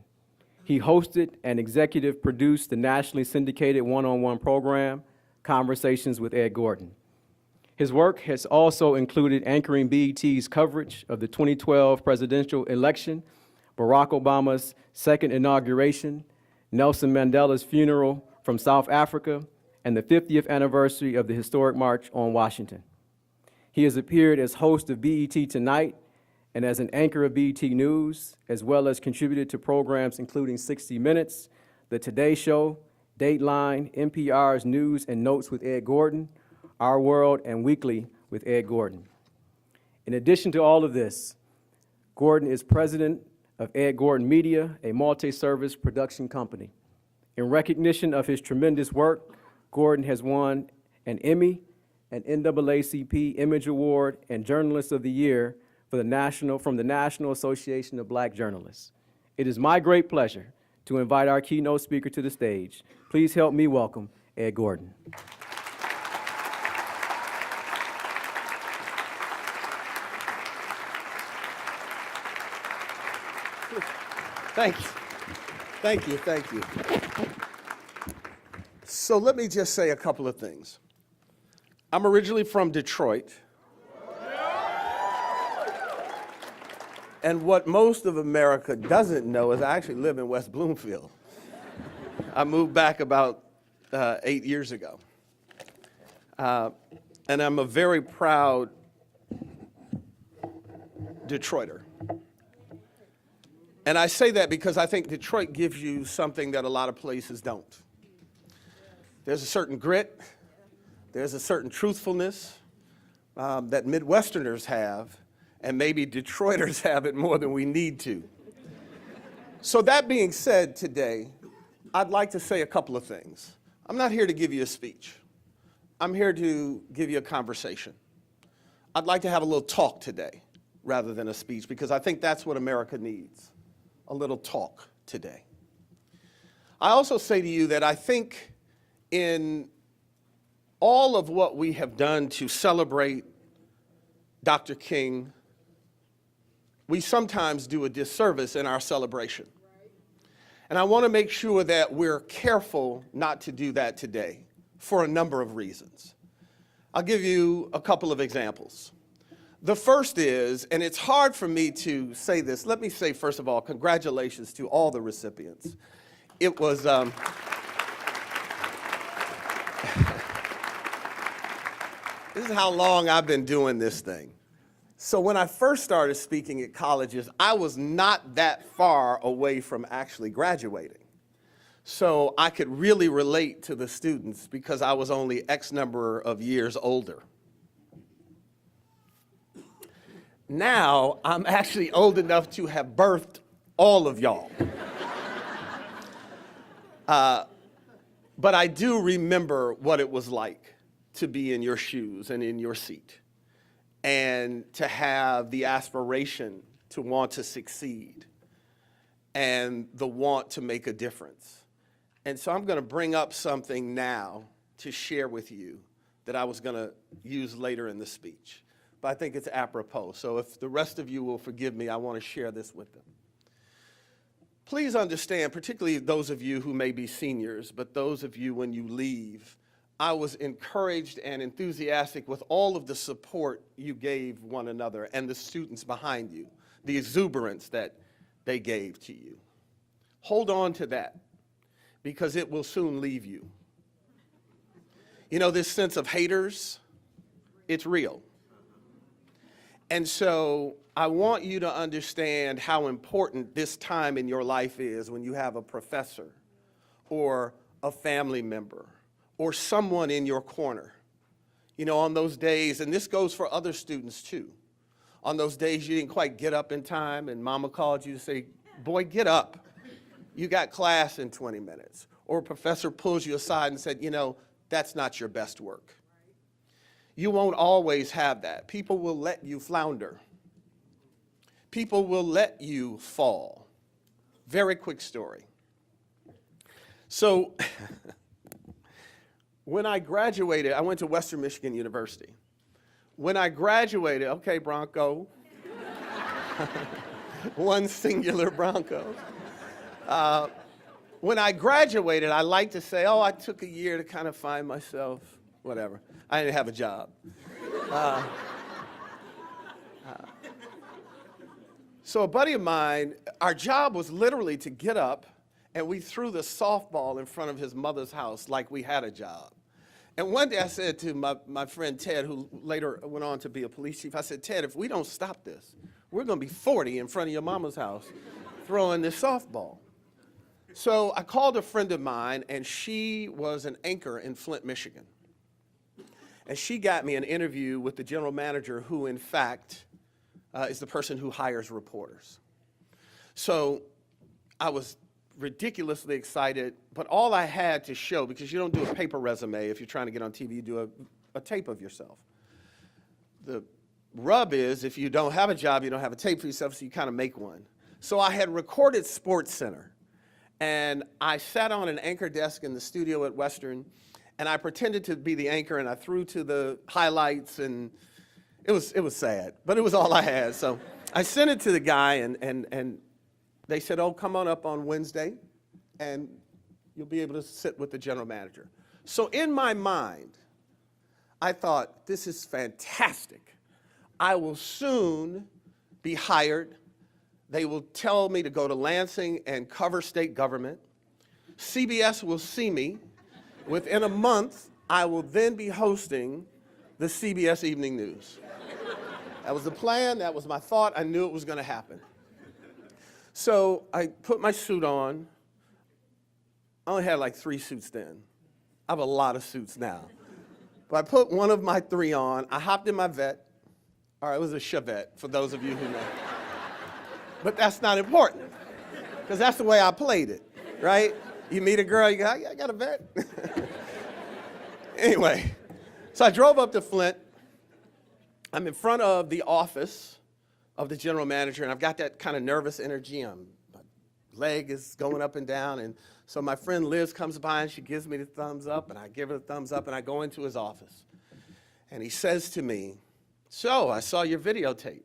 He hosted and executive produced the nationally syndicated one-on-one program, Conversations with Ed Gordon. His work has also included anchoring BET's coverage of the 2012 presidential election, Barack Obama's second inauguration, Nelson Mandela's funeral from South Africa, and the 50th anniversary of the historic March on Washington. He has appeared as host of BET Tonight and as an anchor of BET News, as well as contributed to programs including 60 Minutes, The Today Show, Dateline, NPR's News and Notes with Ed Gordon, Our World, and Weekly with Ed Gordon. In addition to all of this, Gordon is president of Ed Gordon Media, a multi-service production company. In recognition of his tremendous work, Gordon has won an Emmy, an NAACP Image Award, and Journalist of the Year from the National Association of Black Journalists. It is my great pleasure to invite our keynote speaker to the stage. Please help me welcome Ed Gordon. Thank you. Thank you. Thank you. So let me just say a couple of things. I'm originally from Detroit. And what most of America doesn't know is I actually live in West Bloomfield. I moved back about 8 years ago. And I'm a very proud Detroiter. And I say that because I think Detroit gives you something that a lot of places don't. There's a certain grit, there's a certain truthfulness that Midwesterners have, and maybe Detroiters have it more than we need to. So that being said today, I'd like to say a couple of things. I'm not here to give you a speech. I'm here to give you a conversation. I'd like to have a little talk today rather than a speech because I think that's what America needs. A little talk today. I also say to you that I think in all of what we have done to celebrate Dr. King, we sometimes do a disservice in our celebration. And I want to make sure that we're careful not to do that today for a number of reasons. I'll give you a couple of examples. The first is, and it's hard for me to say this, let me say first of all, congratulations to all the recipients. It was, this is how long I've been doing this thing. So when I first started speaking at colleges, I was not that far away from actually graduating. So I could really relate to the students because I was only X number of years older. Now, I'm actually old enough to have birthed all of y'all. But I do remember what it was like to be in your shoes and in your seat, and to have the aspiration to want to succeed and the want to make a difference. And so I'm going to bring up something now to share with you that I was going to use later in the speech. But I think it's apropos. So if the rest of you will forgive me, I want to share this with them. Please understand, particularly those of you who may be seniors, but those of you when you leave, I was encouraged and enthusiastic with all of the support you gave one another and the students behind you, the exuberance that they gave to you. Hold on to that, because it will soon leave you. You know, this sense of haters, it's real. And so I want you to understand how important this time in your life is when you have a professor or a family member or someone in your corner. You know, on those days, and this goes for other students too, on those days you didn't quite get up in time and mama called you to say, boy, get up. You got class in 20 minutes. Or a professor pulls you aside and said, you know, that's not your best work. You won't always have that. People will let you flounder. People will let you fall. Very quick story. So when I graduated, I went to Western Michigan University. When I graduated, okay, Bronco, one singular Bronco. When I graduated, I like to say, oh, I took a year to kind of find myself, whatever. I didn't have a job. So a buddy of mine, our job was literally to get up and we threw the softball in front of his mother's house like we had a job. And one day I said to my friend Ted, who later went on to be a police chief, I said, Ted, if we don't stop this, we're going to be 40 in front of your mama's house throwing this softball. So I called a friend of mine, and she was an anchor in Flint, Michigan. And she got me an interview with the general manager, who in fact is the person who hires reporters. So I was ridiculously excited, but all I had to show, because you don't do a paper resume if you're trying to get on TV, you do a tape of yourself. The rub is, if you don't have a job, you don't have a tape for yourself, so you kind of make one. So I had recorded SportsCenter, and I sat on an anchor desk in the studio at Western, and I pretended to be the anchor, and I threw to the highlights, and it was sad, but it was all I had. So I sent it to the guy, and they said, oh, come on up on Wednesday, and you'll be able to sit with the general manager. So in my mind, I thought, this is fantastic. I will soon be hired. They will tell me to go to Lansing and cover state government. CBS will see me. Within a month, I will then be hosting the CBS Evening News. That was the plan. That was my thought. I knew it was going to happen. So I put my suit on. I only had like 3 suits then. I have a lot of suits now. But I put one of my 3 on. I hopped in my Vet. All right, it was a Chevette, for those of you who know. But that's not important, because that's the way I played it, right? You meet a girl, you go, I got a Vet. Anyway, so I drove up to Flint. I'm in front of the office of the general manager, and I've got that kind of nervous energy. My leg is going up and down, and so my friend Liz comes by, and she gives me the thumbs up, and I give her the thumbs up, and I go into his office. And he says to me, so I saw your videotape.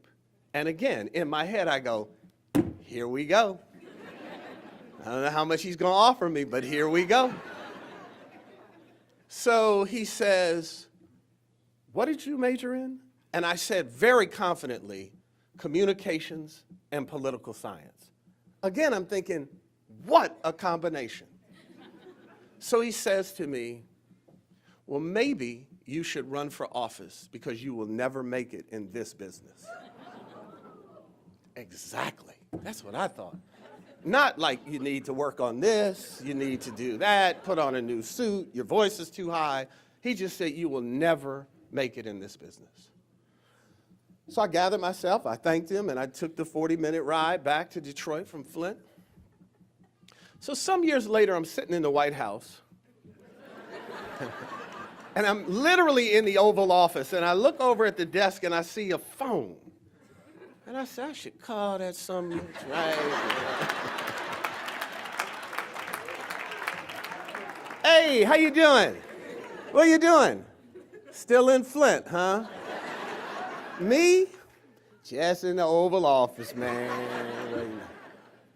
And again, in my head, I go, here we go. I don't know how much he's going to offer me, but here we go. So he says, what did you major in? And I said very confidently, communications and political science. Again, I'm thinking, what a combination. So he says to me, well, maybe you should run for office because you will never make it in this business. Exactly. That's what I thought. Not like you need to work on this, you need to do that, put on a new suit, your voice is too high. He just said, you will never make it in this business. So I gathered myself, I thanked him, and I took the 40-minute ride back to Detroit from Flint. So some years later, I'm sitting in the White House, and I'm literally in the Oval Office, and I look over at the desk and I see a phone. And I said, I should call that some right. Hey, how you doing? What you doing? Still in Flint, huh? Me? Just in the Oval Office, man.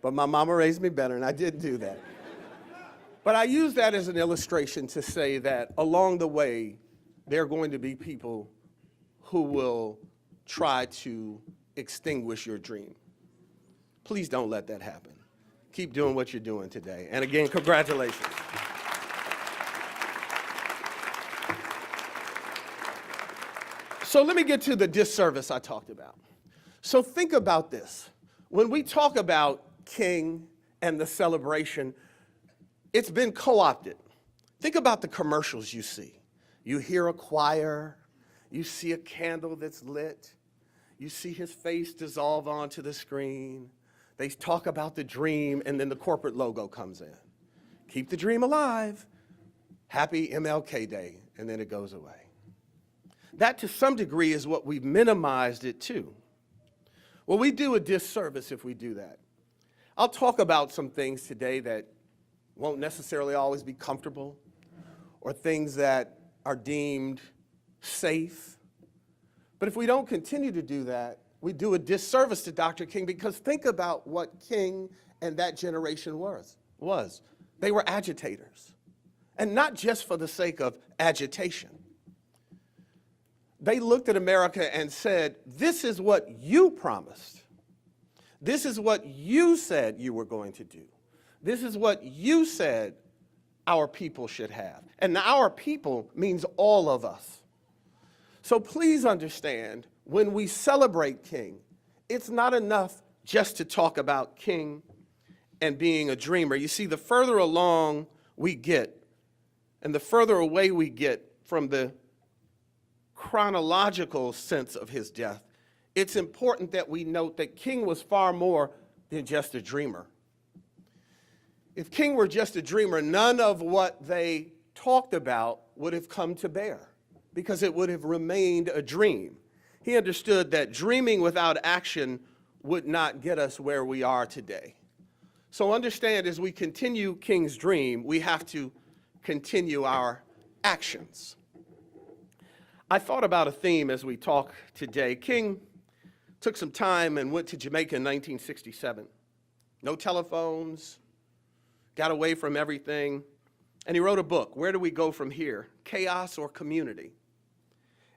But my mama raised me better, and I did do that. But I use that as an illustration to say that along the way, there are going to be people who will try to extinguish your dream. Please don't let that happen. Keep doing what you're doing today. And again, congratulations. So let me get to the disservice I talked about. So think about this. When we talk about King and the celebration, it's been co-opted. Think about the commercials you see. You hear a choir, you see a candle that's lit, you see his face dissolve onto the screen. They talk about the dream, and then the corporate logo comes in. Keep the dream alive. Happy MLK Day, and then it goes away. That, to some degree, is what we've minimized it to. Well, we do a disservice if we do that. I'll talk about some things today that won't necessarily always be comfortable, or things that are deemed safe. But if we don't continue to do that, we do a disservice to Dr. King, because think about what King and that generation was. They were agitators, and not just for the sake of agitation. They looked at America and said, this is what you promised. This is what you said you were going to do. This is what you said our people should have. And our people means all of us. So please understand, when we celebrate King, it's not enough just to talk about King and being a dreamer. You see, the further along we get, and the further away we get from the chronological sense of his death, it's important that we note that King was far more than just a dreamer. If King were just a dreamer, none of what they talked about would have come to bear, because it would have remained a dream. He understood that dreaming without action would not get us where we are today. So understand, as we continue King's dream, we have to continue our actions. I thought about a theme as we talk today. King took some time and went to Jamaica in 1967. No telephones, got away from everything, and he wrote a book, Where Do We Go From Here? Chaos or Community?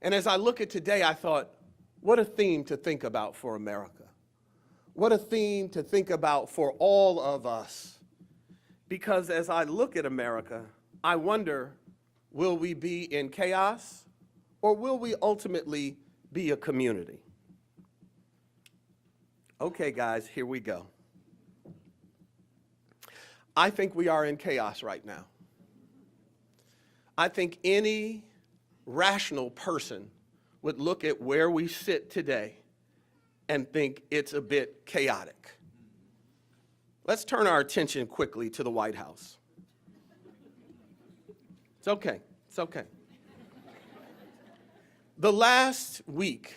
And as I look at today, I thought, what a theme to think about for America. What a theme to think about for all of us. Because as I look at America, I wonder, will we be in chaos, or will we ultimately be a community? Okay, guys, here we go. I think we are in chaos right now. I think any rational person would look at where we sit today and think it's a bit chaotic. Let's turn our attention quickly to the White House. It's okay, it's okay. The last week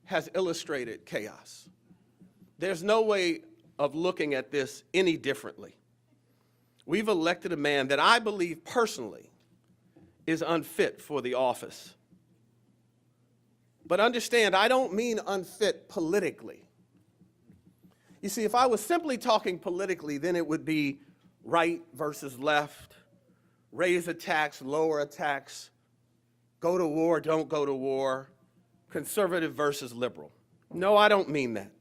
has illustrated chaos. There's no way of looking at this any differently. We've elected a man that I believe personally is unfit for the office But understand, I don't mean unfit politically. You see, if I was simply talking politically, then it would be right versus left, raise a tax, lower a tax, go to war, don't go to war, conservative versus liberal. No, I don't mean that.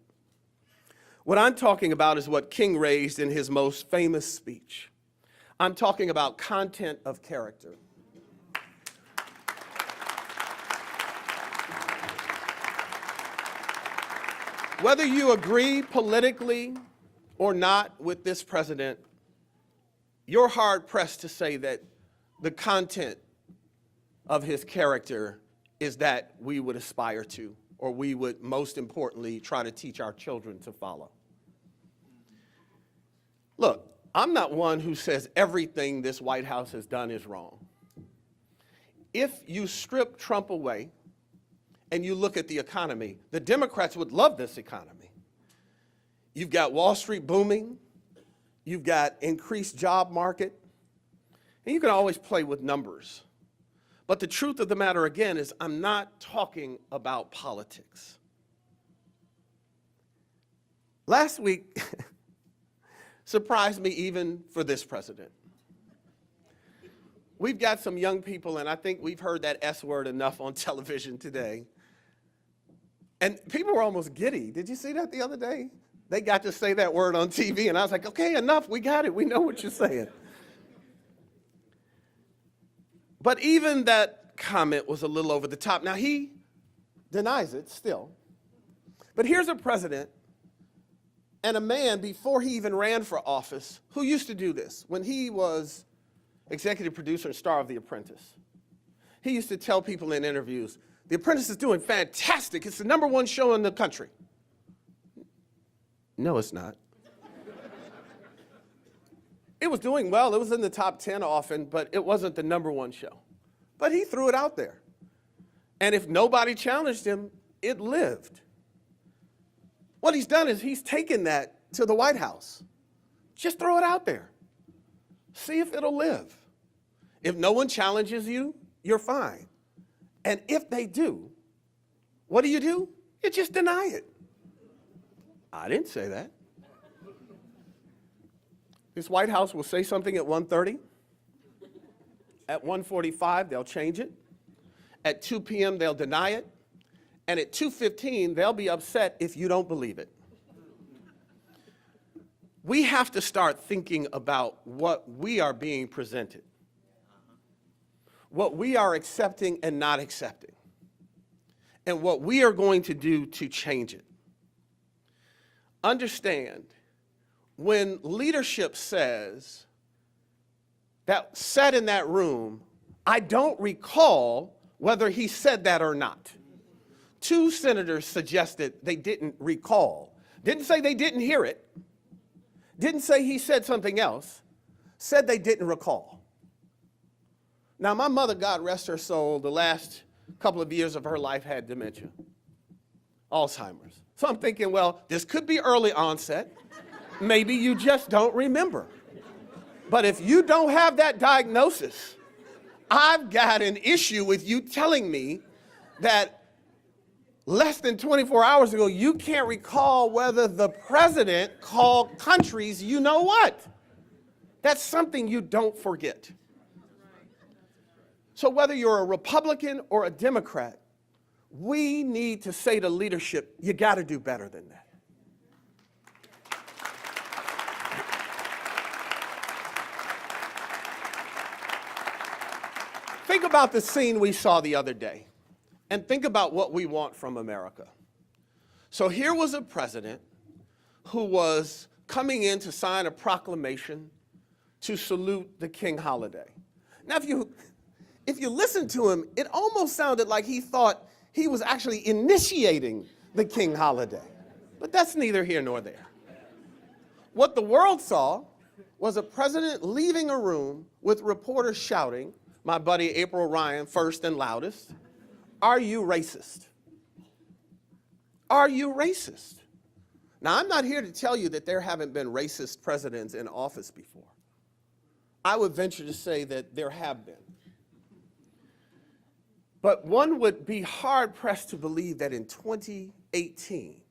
What I'm talking about is what King raised in his most famous speech. I'm talking about content of character. Whether you agree politically or not with this president, you're hard-pressed to say that the content of his character is that we would aspire to, or we would, most importantly, try to teach our children to follow. Look, I'm not one who says everything this White House has done is wrong. If you strip Trump away and you look at the economy, the Democrats would love this economy. You've got Wall Street booming, you've got increased job market, and you can always play with numbers. But the truth of the matter, again, is I'm not talking about politics. Last week surprised me even for this president. We've got some young people, and I think we've heard that S word enough on television today. And people were almost giddy. Did you see that the other day? They got to say that word on TV, and I was like, okay, enough, we got it. We know what you're saying. But even that comment was a little over the top. Now, he denies it still. But here's a president and a man before he even ran for office who used to do this. When he was executive producer and star of The Apprentice, he used to tell people in interviews, The Apprentice is doing fantastic. It's the #1 show in the country. No, it's not. It was doing well. It was in the top 10 often, but it wasn't the #1 show. But he threw it out there. And if nobody challenged him, it lived. What he's done is he's taken that to the White House. Just throw it out there. See if it'll live. If no one challenges you, you're fine. And if they do, what do? You just deny it. I didn't say that. This White House will say something at 1:30. At 1:45, they'll change it. At 2 p.m., they'll deny it. And at 2:15, they'll be upset if you don't believe it. We have to start thinking about what we are being presented, what we are accepting and not accepting, and what we are going to do to change it. Understand, when leadership says, that sat in that room, I don't recall whether he said that or not. 2 senators suggested they didn't recall. Didn't say they didn't hear it. Didn't say he said something else. Said they didn't recall. Now, my mother, God rest her soul, the last couple of years of her life had dementia, Alzheimer's. So I'm thinking, well, this could be early onset. Maybe you just don't remember. But if you don't have that diagnosis, I've got an issue with you telling me that less than 24 hours ago, you can't recall whether the president called countries you know what. That's something you don't forget. So whether you're a Republican or a Democrat, we need to say to leadership, you got to do better than that. Think about the scene we saw the other day, and think about what we want from America. So here was a president who was coming in to sign a proclamation to salute the King holiday. Now, if you listen to him, it almost sounded like he thought he was actually initiating the King holiday. But that's neither here nor there. What the world saw was a president leaving a room with reporters shouting, my buddy April Ryan, first and loudest, "Are you racist? Are you racist?" Now, I'm not here to tell you that there haven't been racist presidents in office before. I would venture to say that there have been. But one would be hard-pressed to believe that in 2018,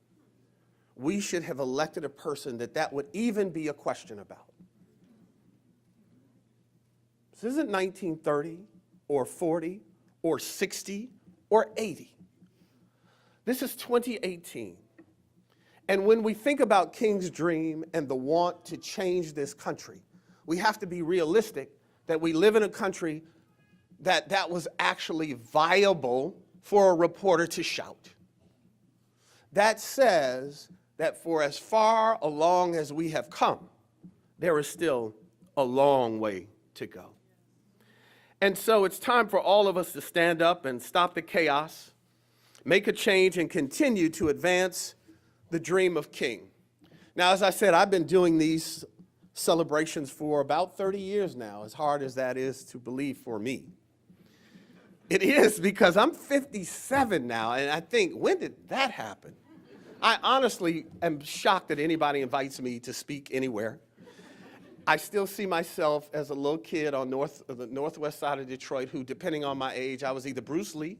we should have elected a person that would even be a question about. This isn't 1930 or 40 or 60 or 80. This is 2018. And when we think about King's dream and the want to change this country, we have to be realistic that we live in a country that was actually viable for a reporter to shout. That says that for as far along as we have come, there is still a long way to go. And so it's time for all of us to stand up and stop the chaos, make a change, and continue to advance the dream of King. Now, as I said, I've been doing these celebrations for about 30 years now, as hard as that is to believe for me. It is, because I'm 57 now, and I think, when did that happen? I honestly am shocked that anybody invites me to speak anywhere. I still see myself as a little kid on the northwest side of Detroit who, depending on my age, I was either Bruce Lee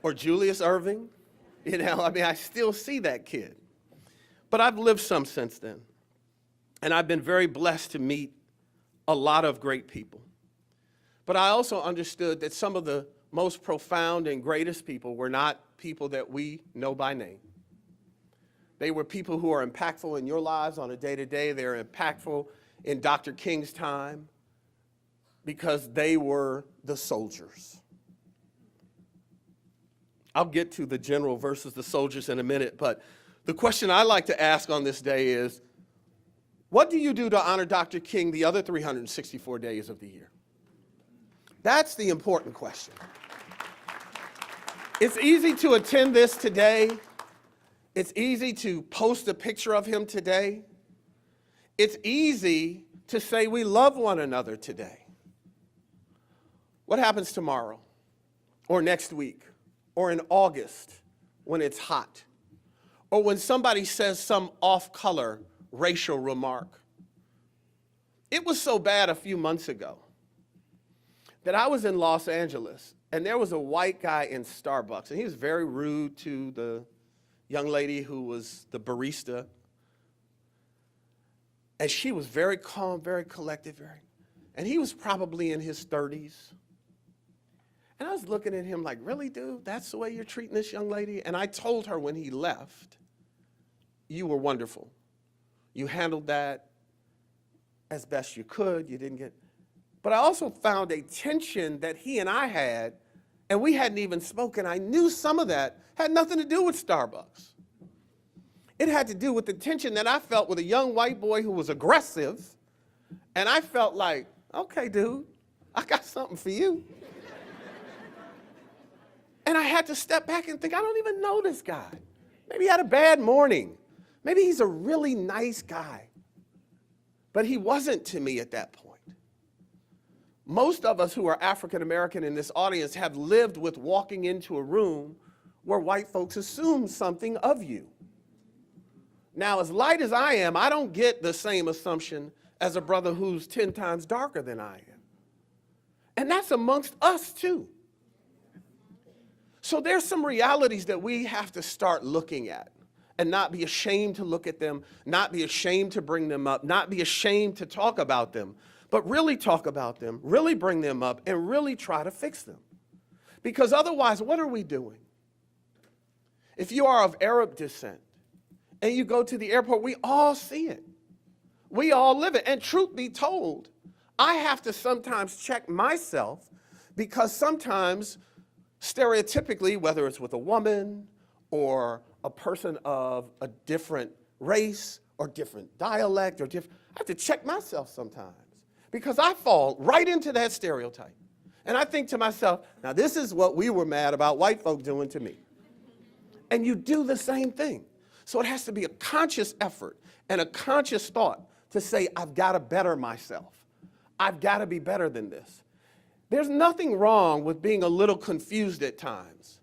or Julius Erving. You know, I mean, I still see that kid. But I've lived some since then. And I've been very blessed to meet a lot of great people. But I also understood that some of the most profound and greatest people were not people that we know by name. They were people who are impactful in your lives on a day-to-day. They're impactful in Dr. King's time because they were the soldiers. I'll get to the general versus the soldiers in a minute, but the question I like to ask on this day is, what do you do to honor Dr. King the other 364 days of the year? That's the important question. It's easy to attend this today. It's easy to post a picture of him today. It's easy to say we love one another today. What happens tomorrow, or next week, or in August when it's hot, or when somebody says some off-color racial remark? It was so bad a few months ago that I was in Los Angeles, and there was a white guy in Starbucks, and he was very rude to the young lady who was the barista. And she was very calm, very collected, and he was probably in his 30s. And I was looking at him like, really, dude? That's the way you're treating this young lady? And I told her when he left, you were wonderful. You handled that as best you could. You didn't get... But I also found a tension that he and I had, and we hadn't even spoken. I knew some of that had nothing to do with Starbucks. It had to do with the tension that I felt with a young white boy who was aggressive, and I felt like, okay, dude, I got something for you. And I had to step back and think, I don't even know this guy. Maybe he had a bad morning. Maybe he's a really nice guy. But he wasn't to me at that point. Most of us who are African American in this audience have lived with walking into a room where white folks assume something of you. Now, as light as I am, I don't get the same assumption as a brother who's 10 times darker than I am. And that's amongst us too. So there's some realities that we have to start looking at and not be ashamed to look at them, not be ashamed to bring them up, not be ashamed to talk about them, but really talk about them, really bring them up, and really try to fix them. Because otherwise, what are we doing? If you are of Arab descent and you go to the airport, we all see it. We all live it. And truth be told, I have to sometimes check myself because sometimes stereotypically, whether it's with a woman or a person of a different race or different dialect or different, I have to check myself sometimes because I fall right into that stereotype. And I think to myself, now this is what we were mad about white folk doing to me. And you do the same thing. So it has to be a conscious effort and a conscious thought to say, I've got to better myself. I've got to be better than this. There's nothing wrong with being a little confused at times.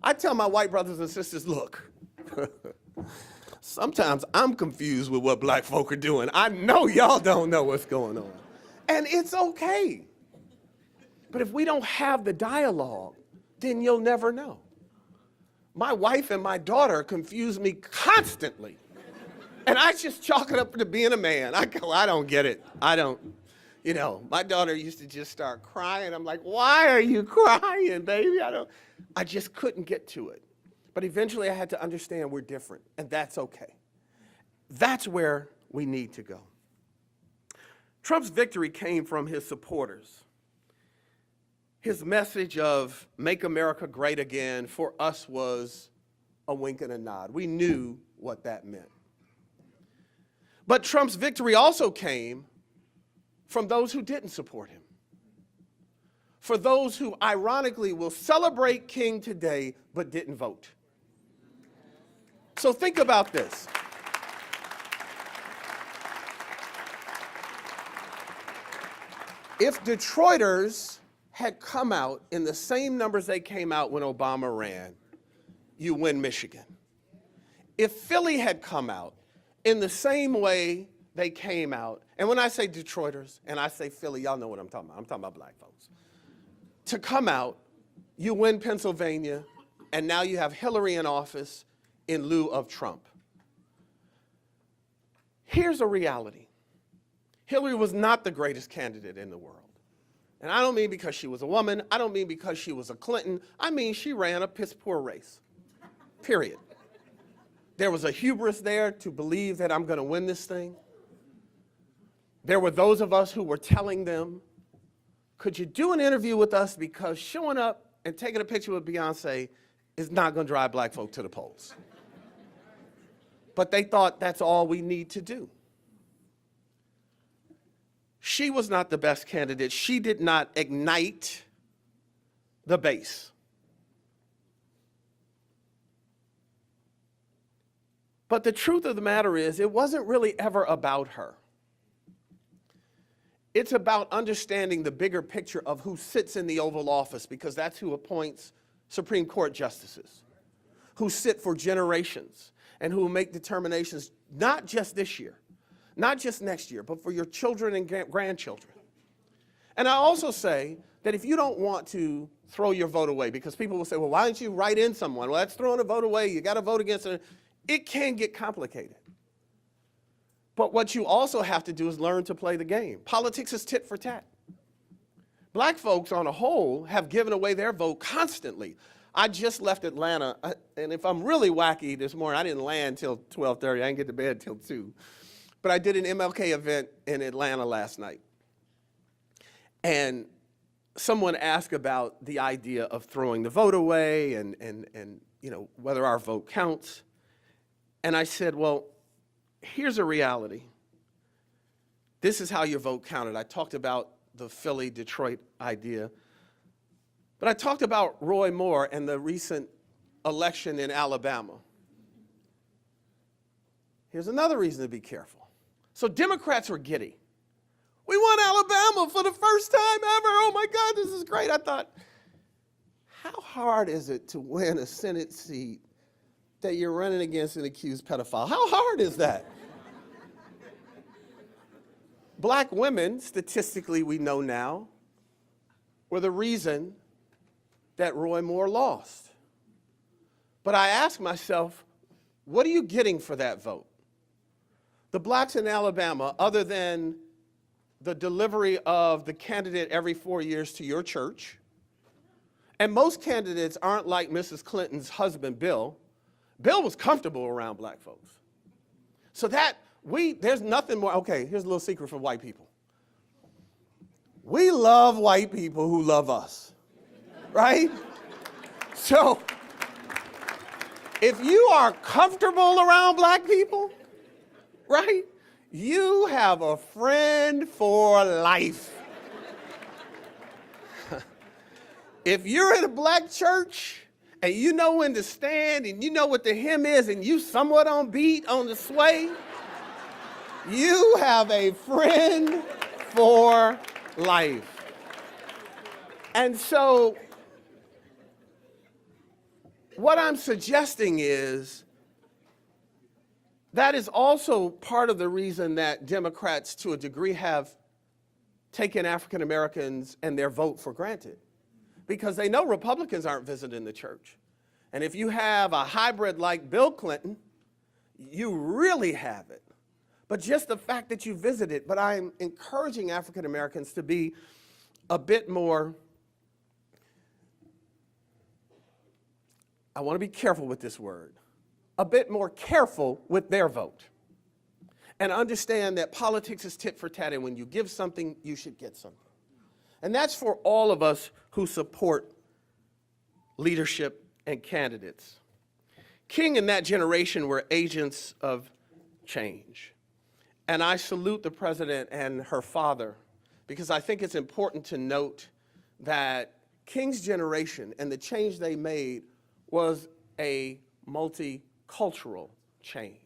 I tell my white brothers and sisters, look, sometimes I'm confused with what black folk are doing. I know y'all don't know what's going on. And it's okay. But if we don't have the dialogue, then you'll never know. My wife and my daughter confuse me constantly. And I just chalk it up to being a man. I go, I don't get it. I don't. You know, my daughter used to just start crying. I'm like, why are you crying, baby? I just couldn't get to it. But eventually I had to understand we're different, and that's okay. That's where we need to go. Trump's victory came from his supporters. His message of make America great again for us was a wink and a nod. We knew what that meant. But Trump's victory also came from those who didn't support him. For those who ironically will celebrate King today but didn't vote. So think about this. If Detroiters had come out in the same numbers they came out when Obama ran, you win Michigan. If Philly had come out in the same way they came out, and when I say Detroiters and I say Philly, y'all know what I'm talking about. I'm talking about black folks. To come out, you win Pennsylvania, and now you have Hillary in office in lieu of Trump. Here's a reality. Hillary was not the greatest candidate in the world. And I don't mean because she was a woman. I don't mean because she was a Clinton. I mean she ran a piss-poor race, period. There was a hubris there to believe that I'm going to win this thing. There were those of us who were telling them, could you do an interview with us because showing up and taking a picture with Beyonce is not going to drive black folk to the polls. But they thought that's all we need to do. She was not the best candidate. She did not ignite the base. But the truth of the matter is, it wasn't really ever about her. It's about understanding the bigger picture of who sits in the Oval Office, because that's who appoints Supreme Court justices, who sit for generations, and who will make determinations not just this year, not just next year, but for your children and grandchildren. And I also say that if you don't want to throw your vote away, because people will say, well, why don't you write in someone? Well, that's throwing a vote away. You got to vote against it. It can get complicated. But what you also have to do is learn to play the game. Politics is tit for tat. Black folks on a whole have given away their vote constantly. I just left Atlanta, and if I'm really wacky this morning, I didn't land till 12:30. I didn't get to bed till 2. But I did an MLK event in Atlanta last night. And someone asked about the idea of throwing the vote away and you know, whether our vote counts. And I said, well, here's a reality. This is how your vote counted. I talked about the Philly-Detroit idea. But I talked about Roy Moore and the recent election in Alabama. Here's another reason to be careful. So Democrats were giddy. We won Alabama for the first time ever. Oh my God, this is great. I thought, how hard is it to win a Senate seat that you're running against an accused pedophile? How hard is that? Black women, statistically we know now, were the reason that Roy Moore lost. But I asked myself, what are you getting for that vote? The blacks in Alabama, other than the delivery of the candidate every 4 years to your church, and most candidates aren't like Mrs. Clinton's husband, Bill. Bill was comfortable around black folks. So there's nothing more, okay, here's a little secret for white people. We love white people who love us, right? So if you are comfortable around black people, right, you have a friend for life. If you're in a black church and you know when to stand and you know what the hymn is and you somewhat on beat on the sway, you have a friend for life. And so what I'm suggesting is that is also part of the reason that Democrats, to a degree, have taken African Americans and their vote for granted because they know Republicans aren't visiting the church. And if you have a hybrid like Bill Clinton, you really have it. But just the fact that you visited, but I'm encouraging African Americans to be a bit more, I want to be careful with this word, a bit more careful with their vote. And understand that politics is tit for tat, and when you give something, you should get something. And that's for all of us who support leadership and candidates. King and that generation were agents of change. And I salute the president and her father because I think it's important to note that King's generation and the change they made was a multicultural change.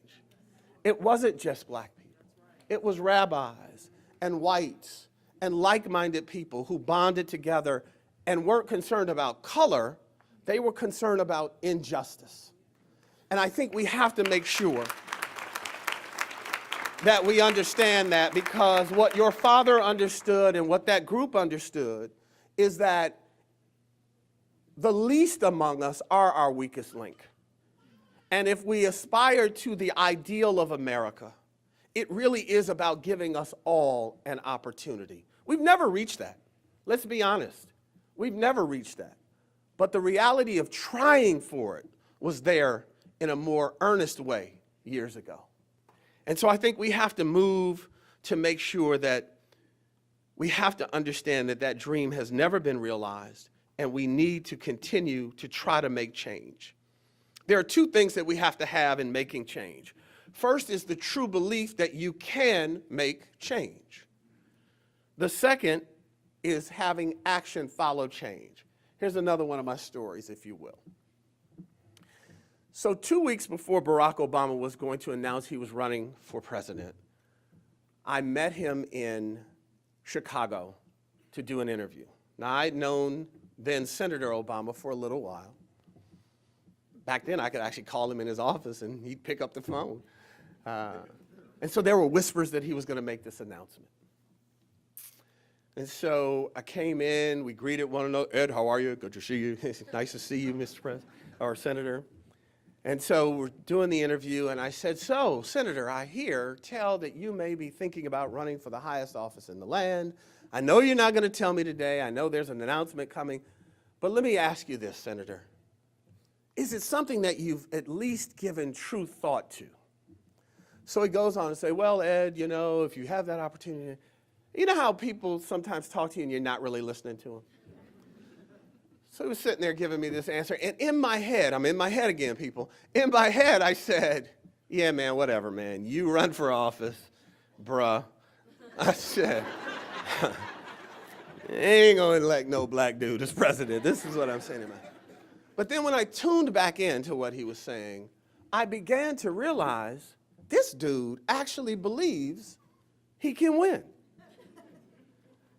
It wasn't just black people. It was rabbis and whites and like-minded people who bonded together and weren't concerned about color, they were concerned about injustice. And I think we have to make sure that we understand that, because what your father understood and what that group understood is that the least among us are our weakest link. And if we aspire to the ideal of America, it really is about giving us all an opportunity. We've never reached that. Let's be honest. We've never reached that. But the reality of trying for it was there in a more earnest way years ago. And so I think we have to move to make sure that we have to understand that that dream has never been realized, and we need to continue to try to make change. There are two things that we have to have in making change. First is the true belief that you can make change. The second is having action follow change. Here's another one of my stories, if you will. So 2 weeks before Barack Obama was going to announce he was running for president, I met him in Chicago to do an interview. Now, I'd known then Senator Obama for a little while. Back then, I could actually call him in his office and he'd pick up the phone. And so there were whispers that he was going to make this announcement. And so I came in, we greeted one another. Ed, how are you? Good to see you. Nice to see you, Mr. President, or Senator. And so we're doing the interview, and I said, so, Senator, I tell that you may be thinking about running for the highest office in the land. I know you're not going to tell me today. I know there's an announcement coming. But let me ask you this, Senator. Is it something that you've at least given true thought to? So he goes on to say, well, Ed, you know, if you have that opportunity, you know how people sometimes talk to you and you're not really listening to them? So he was sitting there giving me this answer, and in my head, I'm in my head again, people. In my head, I said, yeah, man, whatever, man. You run for office, bruh. I said, ain't gonna elect no black dude as president. This is what I'm saying in my head. But then when I tuned back into what he was saying, I began to realize this dude actually believes he can win.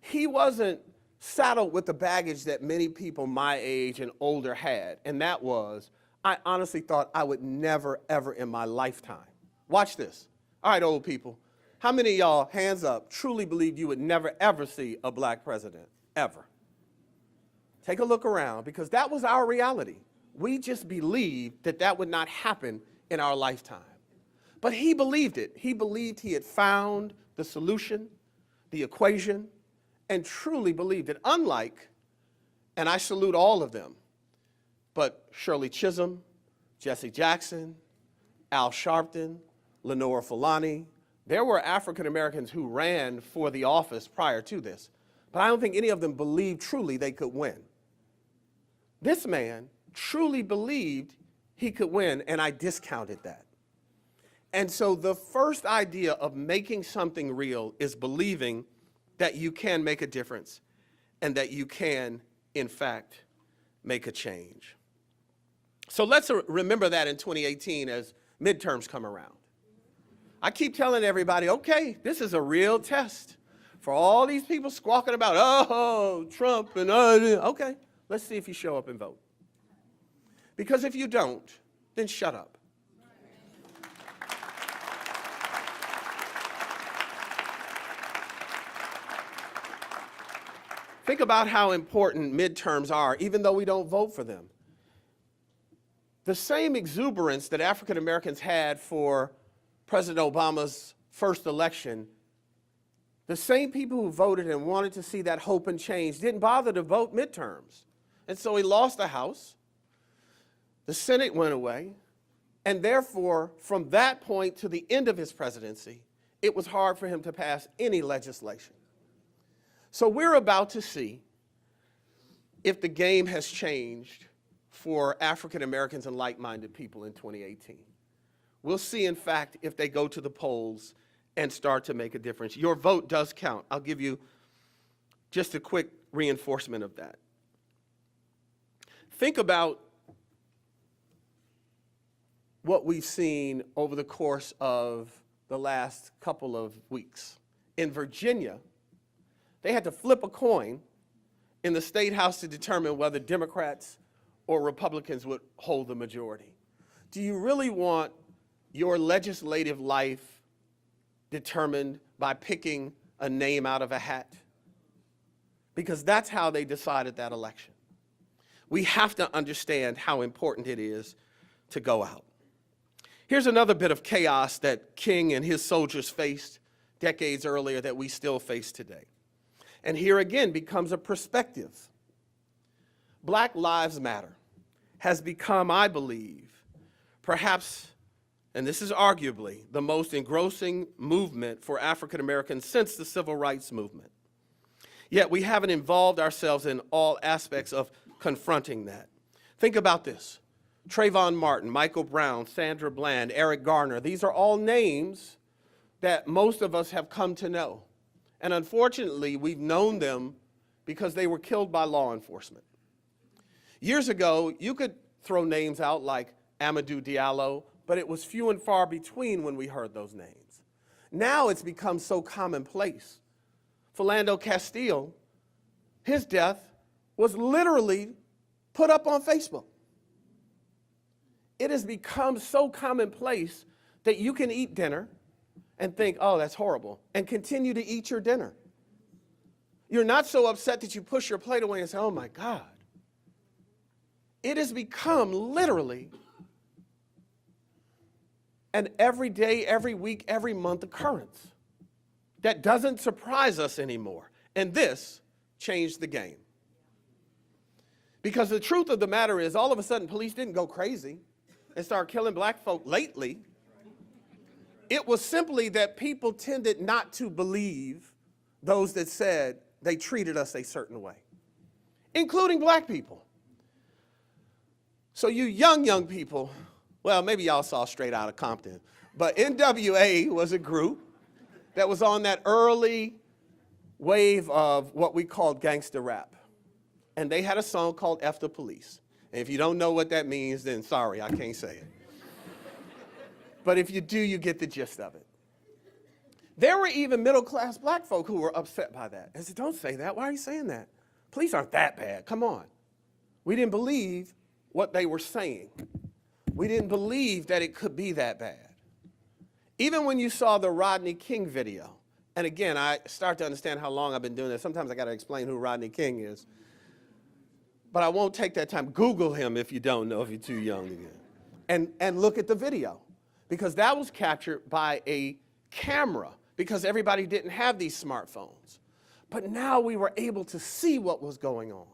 He wasn't saddled with the baggage that many people my age and older had, and that was, I honestly thought I would never, ever in my lifetime. Watch this. All right, old people, how many of y'all, hands up, truly believed you would never, ever see a black president, ever? Take a look around, because that was our reality. We just believed that that would not happen in our lifetime. But he believed it. He believed he had found the solution, the equation, and truly believed it. Unlike, and I salute all of them, but Shirley Chisholm, Jesse Jackson, Al Sharpton, Lenore Fulani, there were African Americans who ran for the office prior to this, but I don't think any of them believed truly they could win. This man truly believed he could win, and I discounted that. And so the first idea of making something real is believing that you can make a difference and that you can, in fact, make a change. So let's remember that in 2018 as midterms come around. I keep telling everybody, okay, this is a real test for all these people squawking about, oh, Trump and okay, let's see if you show up and vote. Because if you don't, then shut up. Think about how important midterms are, even though we don't vote for them. The same exuberance that African Americans had for President Obama's first election, the same people who voted and wanted to see that hope and change didn't bother to vote midterms. And so he lost the House, the Senate went away, and therefore, from that point to the end of his presidency, it was hard for him to pass any legislation. So we're about to see if the game has changed for African Americans and like-minded people in 2018. We'll see, in fact, if they go to the polls and start to make a difference. Your vote does count. I'll give you just a quick reinforcement of that. Think about what we've seen over the course of the last couple of weeks. In Virginia, they had to flip a coin in the state house to determine whether Democrats or Republicans would hold the majority. Do you really want your legislative life determined by picking a name out of a hat? Because that's how they decided that election. We have to understand how important it is to go out. Here's another bit of chaos that King and his soldiers faced decades earlier that we still face today. And here again becomes a perspective. Black Lives Matter has become, I believe, perhaps, and this is arguably, the most engrossing movement for African Americans since the Civil Rights Movement. Yet we haven't involved ourselves in all aspects of confronting that. Think about this. Trayvon Martin, Michael Brown, Sandra Bland, Eric Garner, these are all names that most of us have come to know. And unfortunately, we've known them because they were killed by law enforcement. Years ago, you could throw names out like Amadou Diallo, but it was few and far between when we heard those names. Now it's become so commonplace. Philando Castile, his death was literally put up on Facebook. It has become so commonplace that you can eat dinner and think, oh, that's horrible, and continue to eat your dinner. You're not so upset that you push your plate away and say, oh my God. It has become literally an everyday, every week, every month occurrence that doesn't surprise us anymore. And this changed the game. Because the truth of the matter is, all of a sudden, police didn't go crazy and start killing black folk lately. It was simply that people tended not to believe those that said they treated us a certain way, including black people. So you young people, well, maybe y'all saw Straight Outta Compton, but NWA was a group that was on that early wave of what we called gangster rap. And they had a song called F the Police. And if you don't know what that means, then sorry, I can't say it. But if you do, you get the gist of it. There were even middle-class black folk who were upset by that. I said, don't say that. Why are you saying that? Police aren't that bad. Come on. We didn't believe what they were saying. We didn't believe that it could be that bad. Even when you saw the Rodney King video, and again, I start to understand how long I've been doing this. Sometimes I got to explain who Rodney King is. But I won't take that time. Google him if you don't know, if you're too young again. And look at the video. Because that was captured by a camera, because everybody didn't have these smartphones. But now we were able to see what was going on.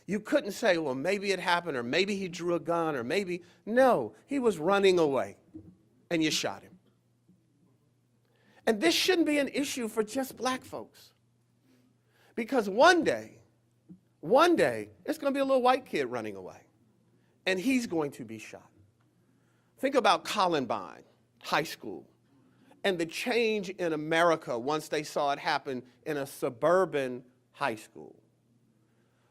You couldn't say, well, maybe it happened, or maybe he drew a gun, or maybe, no, he was running away, and you shot him. And this shouldn't be an issue for just black folks. Because one day, it's going to be a little white kid running away, and he's going to be shot. Think about Columbine High School and the change in America once they saw it happen in a suburban high school.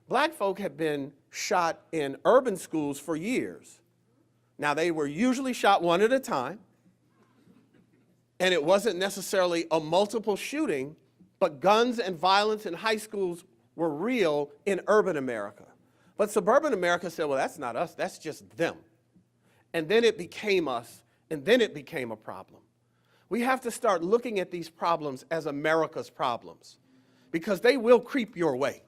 Black folk had been shot in urban schools for years. Now, they were usually shot one at a time, and it wasn't necessarily a multiple shooting, but guns and violence in high schools were real in urban America. But suburban America said, well, that's not us, that's just them. And then it became us, and then it became a problem. We have to start looking at these problems as America's problems, because they will creep your way.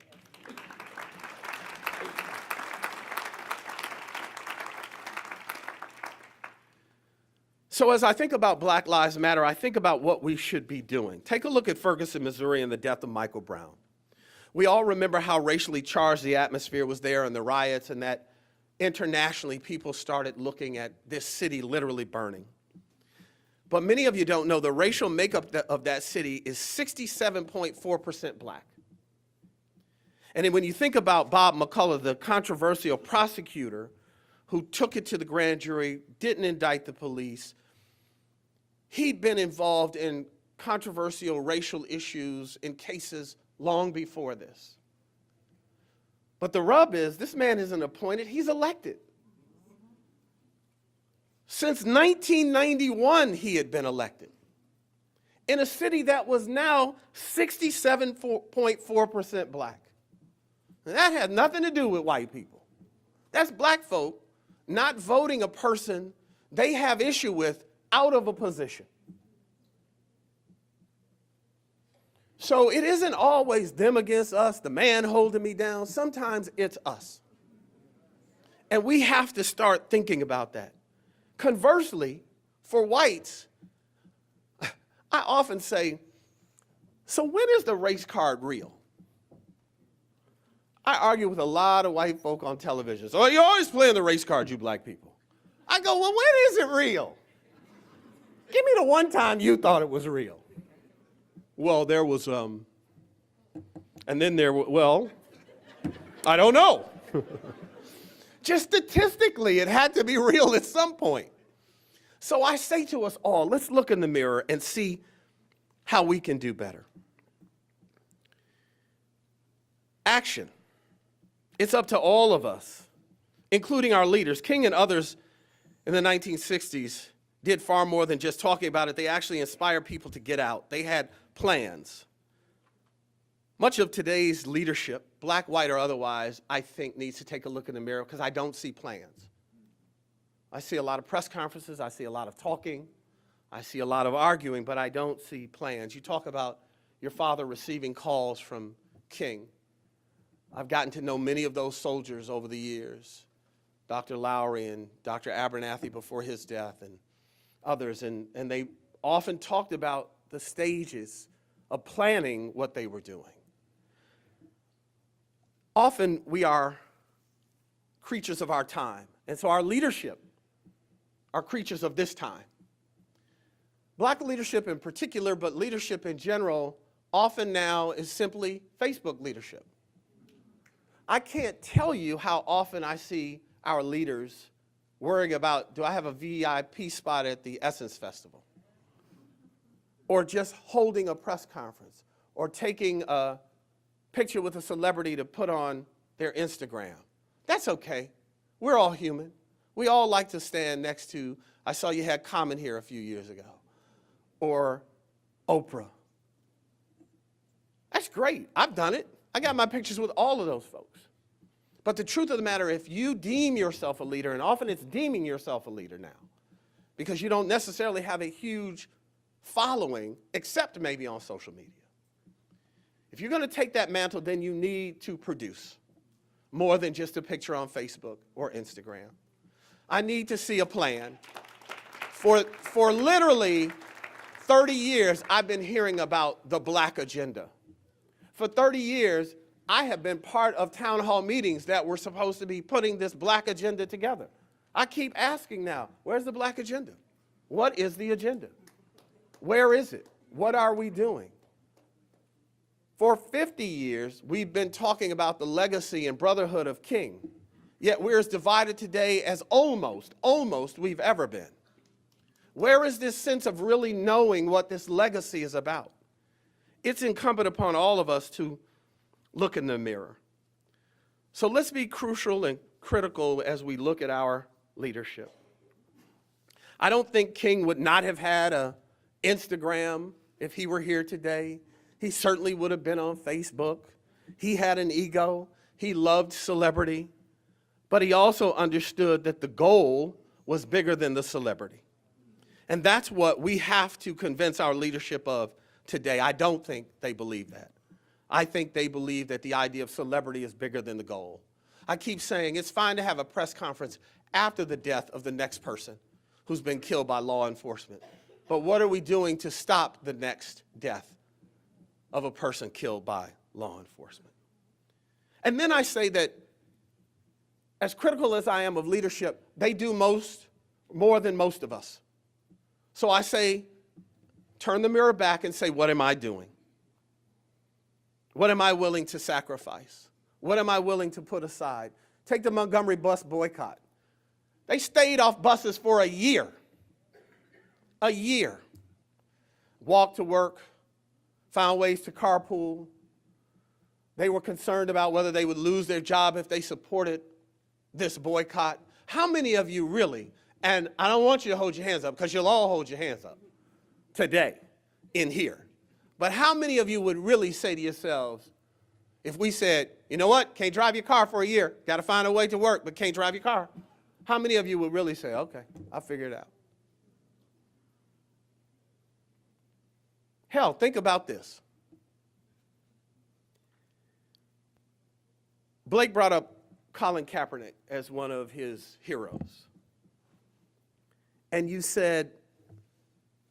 So as I think about Black Lives Matter, I think about what we should be doing. Take a look at Ferguson, Missouri, and the death of Michael Brown. We all remember how racially charged the atmosphere was there and the riots, and that internationally people started looking at this city literally burning. But many of you don't know the racial makeup of that city is 67.4% black. And then when you think about Bob McCullough, the controversial prosecutor who took it to the grand jury, didn't indict the police, he'd been involved in controversial racial issues in cases long before this. But the rub is, this man isn't appointed, he's elected. Since 1991, he had been elected in a city that was now 67.4% black. And that had nothing to do with white people. That's black folk not voting a person they have issue with out of a position. So it isn't always them against us, the man holding me down. Sometimes it's us. And we have to start thinking about that. Conversely, for whites, I often say, so when is the race card real? I argue with a lot of white folk on television. So you're always playing the race card, you black people. I go, well, when is it real? Give me the one time you thought it was real. Well, there was, and then there, well, I don't know. Just statistically, it had to be real at some point. So I say to us all, let's look in the mirror and see how we can do better. Action. It's up to all of us, including our leaders. King and others in the 1960s did far more than just talking about it. They actually inspired people to get out. They had plans. Much of today's leadership, black, white, or otherwise, I think needs to take a look in the mirror because I don't see plans. I see a lot of press conferences. I see a lot of talking. I see a lot of arguing, but I don't see plans. You talk about your father receiving calls from King. I've gotten to know many of those soldiers over the years, Dr. Lowry and Dr. Abernathy before his death and others, and they often talked about the stages of planning what they were doing. Often we are creatures of our time, and so our leadership are creatures of this time. Black leadership in particular, but leadership in general, often now is simply Facebook leadership. I can't tell you how often I see our leaders worrying about, do I have a VIP spot at the Essence Festival? Or just holding a press conference, or taking a picture with a celebrity to put on their Instagram. That's okay. We're all human. We all like to stand next to, I saw you had Common here a few years ago, or Oprah. That's great. I've done it. I got my pictures with all of those folks. But the truth of the matter, if you deem yourself a leader, and often it's deeming yourself a leader now, because you don't necessarily have a huge following, except maybe on social media. If you're going to take that mantle, then you need to produce more than just a picture on Facebook or Instagram. I need to see a plan. For literally 30 years, I've been hearing about the black agenda. For 30 years, I have been part of town hall meetings that were supposed to be putting this black agenda together. I keep asking now, where's the black agenda? What is the agenda? Where is it? What are we doing? For 50 years, we've been talking about the legacy and brotherhood of King, yet we're as divided today as almost we've ever been. Where is this sense of really knowing what this legacy is about? It's incumbent upon all of us to look in the mirror. So let's be crucial and critical as we look at our leadership. I don't think King would not have had an Instagram if he were here today. He certainly would have been on Facebook. He had an ego. He loved celebrity. But he also understood that the goal was bigger than the celebrity. And that's what we have to convince our leadership of today. I don't think they believe that. I think they believe that the idea of celebrity is bigger than the goal. I keep saying it's fine to have a press conference after the death of the next person, who's been killed by law enforcement. But what are we doing to stop the next death of a person killed by law enforcement? And then I say that as critical as I am of leadership, they do more than most of us. So I say, turn the mirror back and say, what am I doing? What am I willing to sacrifice? What am I willing to put aside? Take the Montgomery bus boycott. They stayed off buses for a year. A year. Walked to work, found ways to carpool. They were concerned about whether they would lose their job if they supported this boycott. How many of you really, and I don't want you to hold your hands up because you'll all hold your hands up today in here, but how many of you would really say to yourselves, if we said, you know what, can't drive your car for a year, got to find a way to work, but can't drive your car, how many of you would really say, okay, I'll figure it out? Hell, think about this. Blake brought up Colin Kaepernick as one of his heroes. And you said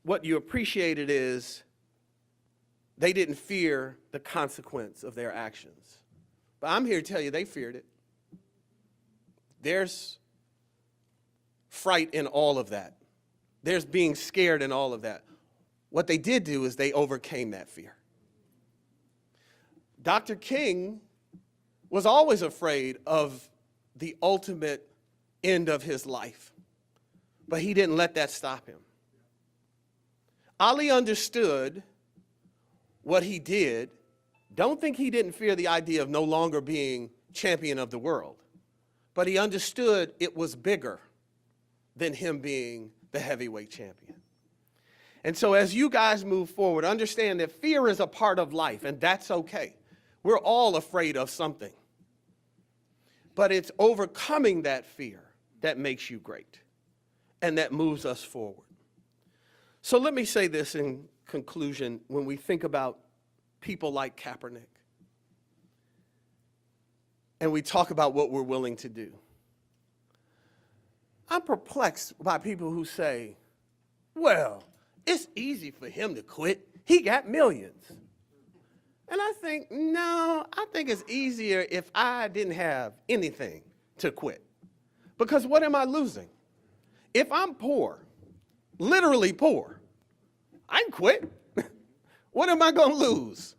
what you appreciated is they didn't fear the consequence of their actions. But I'm here to tell you they feared it. There's fright in all of that. There's being scared in all of that. What they did do is they overcame that fear. Dr. King was always afraid of the ultimate end of his life, but he didn't let that stop him. Ali understood what he did. Don't think he didn't fear the idea of no longer being champion of the world, but he understood it was bigger than him being the heavyweight champion. And so as you guys move forward, understand that fear is a part of life, and that's okay. We're all afraid of something. But it's overcoming that fear that makes you great and that moves us forward. So let me say this in conclusion when we think about people like Kaepernick and we talk about what we're willing to do. I'm perplexed by people who say, well, it's easy for him to quit. He got millions. And I think, no, I think it's easier if I didn't have anything to quit. Because what am I losing? If I'm poor, literally poor, I can quit. What am I going to lose?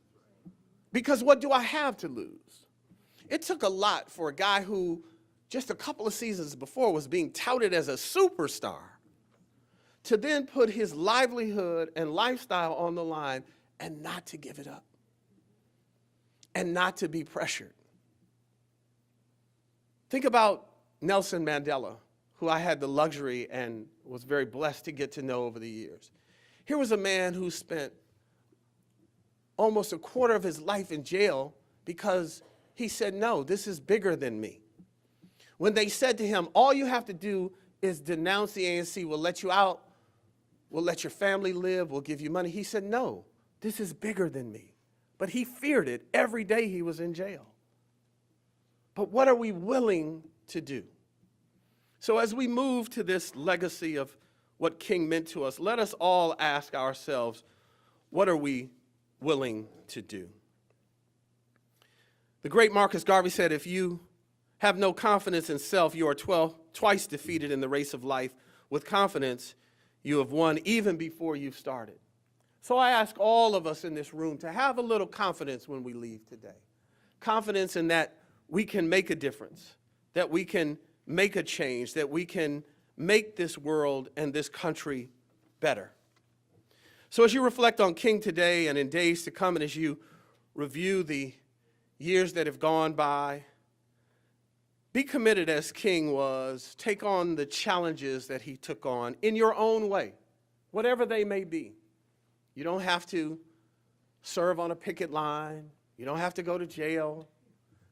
Because what do I have to lose? It took a lot for a guy who just a couple of seasons before was being touted as a superstar to then put his livelihood and lifestyle on the line and not to give it up. And not to be pressured. Think about Nelson Mandela, who I had the luxury and was very blessed to get to know over the years. Here was a man who spent almost a quarter of his life in jail because he said, no, this is bigger than me. When they said to him, all you have to do is denounce the ANC, we'll let you out, we'll let your family live, we'll give you money. He said, no, this is bigger than me. But he feared it every day he was in jail. But what are we willing to do? So as we move to this legacy of what King meant to us, let us all ask ourselves, what are we willing to do? The great Marcus Garvey said, if you have no confidence in self, you are twice defeated in the race of life. With confidence, you have won even before you've started. So I ask all of us in this room to have a little confidence when we leave today. Confidence in that we can make a difference, that we can make a change, that we can make this world and this country better. So as you reflect on King today and in days to come, and as you review the years that have gone by, be committed as King was. Take on the challenges that he took on in your own way, whatever they may be. You don't have to serve on a picket line. You don't have to go to jail.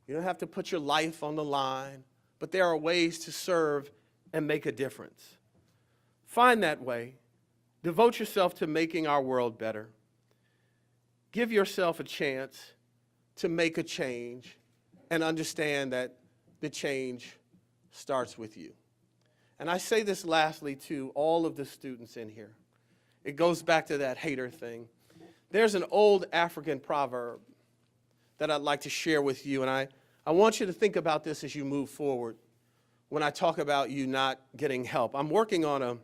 You don't have to put your life on the line. But there are ways to serve and make a difference. Find that way. Devote yourself to making our world better. Give yourself a chance to make a change and understand that the change starts with you. And I say this lastly to all of the students in here. It goes back to that hater thing. There's an old African proverb that I'd like to share with you, and I want you to think about this as you move forward when I talk about you not getting help. I'm working on a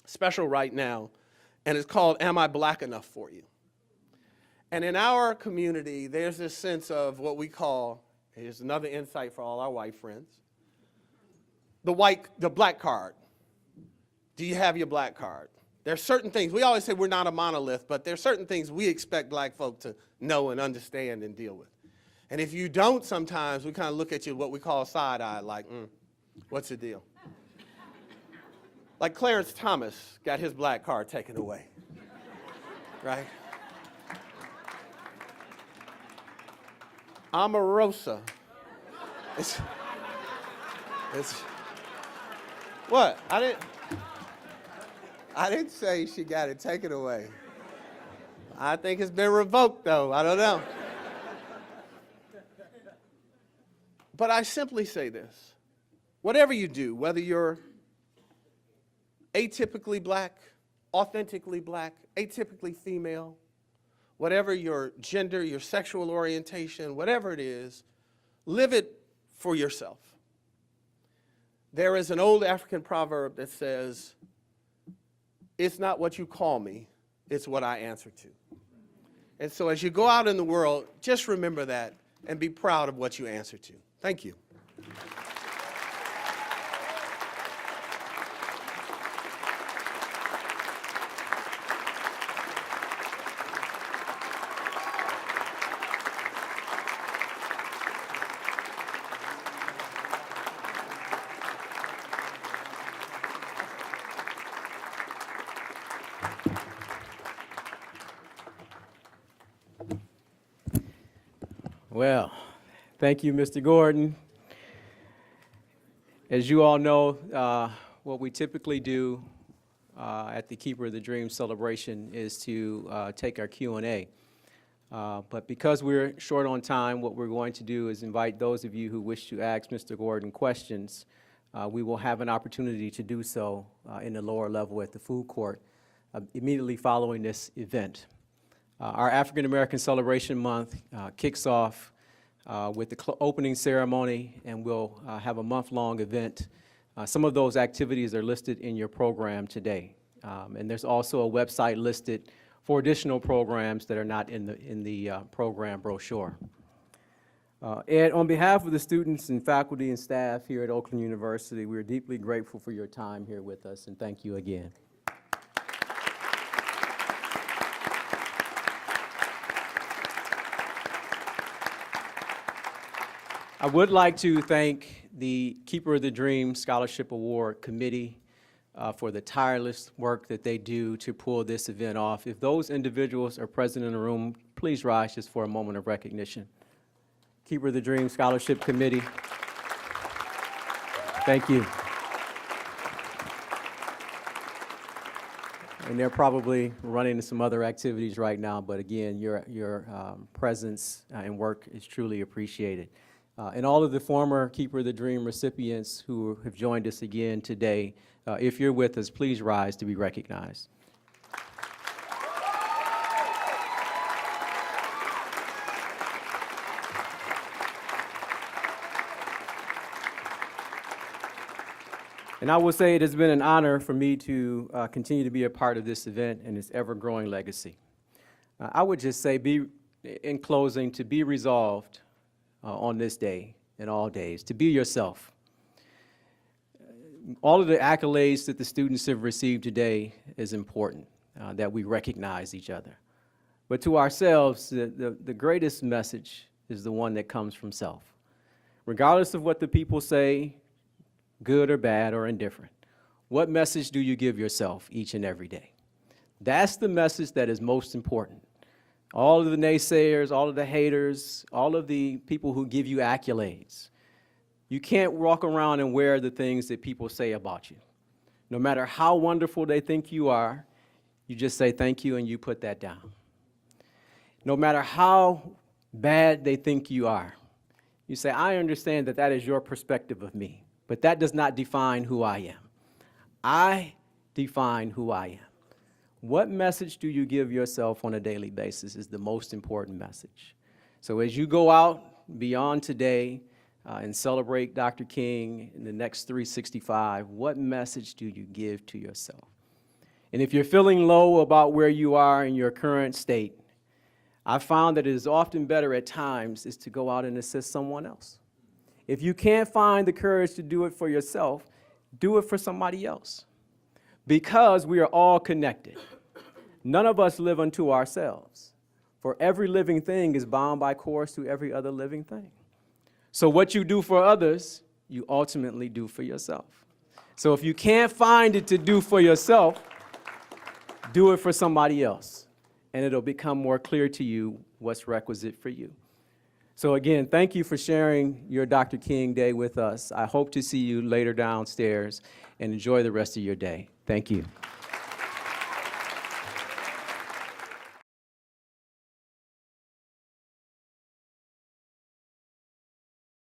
special right now, and it's called Am I Black Enough for You? And in our community, there's this sense of what we call, here's another insight for all our white friends, the black card. Do you have your black card? There's certain things, we always say we're not a monolith, but there's certain things we expect black folk to know and understand and deal with. And if you don't sometimes, we kind of look at you what we call side-eye, like, what's the deal? Like Clarence Thomas got his black card taken away, right? Omarosa. It's what? I didn't say she got it taken away. I think it's been revoked, though. I don't know. But I simply say this. Whatever you do, whether you're atypically black, authentically black, atypically female, whatever your gender, your sexual orientation, whatever it is, live it for yourself. There is an old African proverb that says, it's not what you call me, it's what I answer to. And so as you go out in the world, just remember that and be proud of what you answer to. Thank you. Well, thank you, Mr. Gordon. As you all know, what we typically do at the Keeper of the Dream celebration is to take our Q&A. But because we're short on time, what we're going to do is invite those of you who wish to ask Mr. Gordon questions. We will have an opportunity to do so in the lower level at the food court immediately following this event. Our African American Celebration Month kicks off with the opening ceremony, and we'll have a month-long event. Some of those activities are listed in your program today. And there's also a website listed for additional programs that are not in the program brochure. Ed, on behalf of the students and faculty and staff here at Oakland University, we're deeply grateful for your time here with us, and thank you again. I would like to thank the Keeper of the Dream Scholarship Award Committee for the tireless work that they do to pull this event off. If those individuals are present in the room, please rise just for a moment of recognition. Keeper of the Dream Scholarship Committee, thank you. And they're probably running some other activities right now, but again, your presence and work is truly appreciated. And all of the former Keeper of the Dream recipients who have joined us again today, if you're with us, please rise to be recognized. And I will say it has been an honor for me to continue to be a part of this event and its ever-growing legacy. I would just say, in closing, to be resolved on this day and all days, to be yourself. All of the accolades that the students have received today is important, that we recognize each other. But to ourselves, the greatest message is the one that comes from self. Regardless of what the people say, good or bad or indifferent, what message do you give yourself each and every day? That's the message that is most important. All of the naysayers, all of the haters, all of the people who give you accolades, you can't walk around and wear the things that people say about you. No matter how wonderful they think you are, you just say thank you and you put that down. No matter how bad they think you are, you say, I understand that that is your perspective of me, but that does not define who I am. I define who I am. What message do you give yourself on a daily basis is the most important message. So as you go out beyond today and celebrate Dr. King in the next 365, what message do you give to yourself? And if you're feeling low about where you are in your current state, I found that it is often better at times is to go out and assist someone else. If you can't find the courage to do it for yourself, do it for somebody else. Because we are all connected. None of us live unto ourselves. For every living thing is bound by course to every other living thing. So what you do for others, you ultimately do for yourself. So if you can't find it to do for yourself, do it for somebody else. And it'll become more clear to you what's requisite for you. So again, thank you for sharing your Dr. King Day with us. I hope to see you later downstairs, and enjoy the rest of your day. Thank you.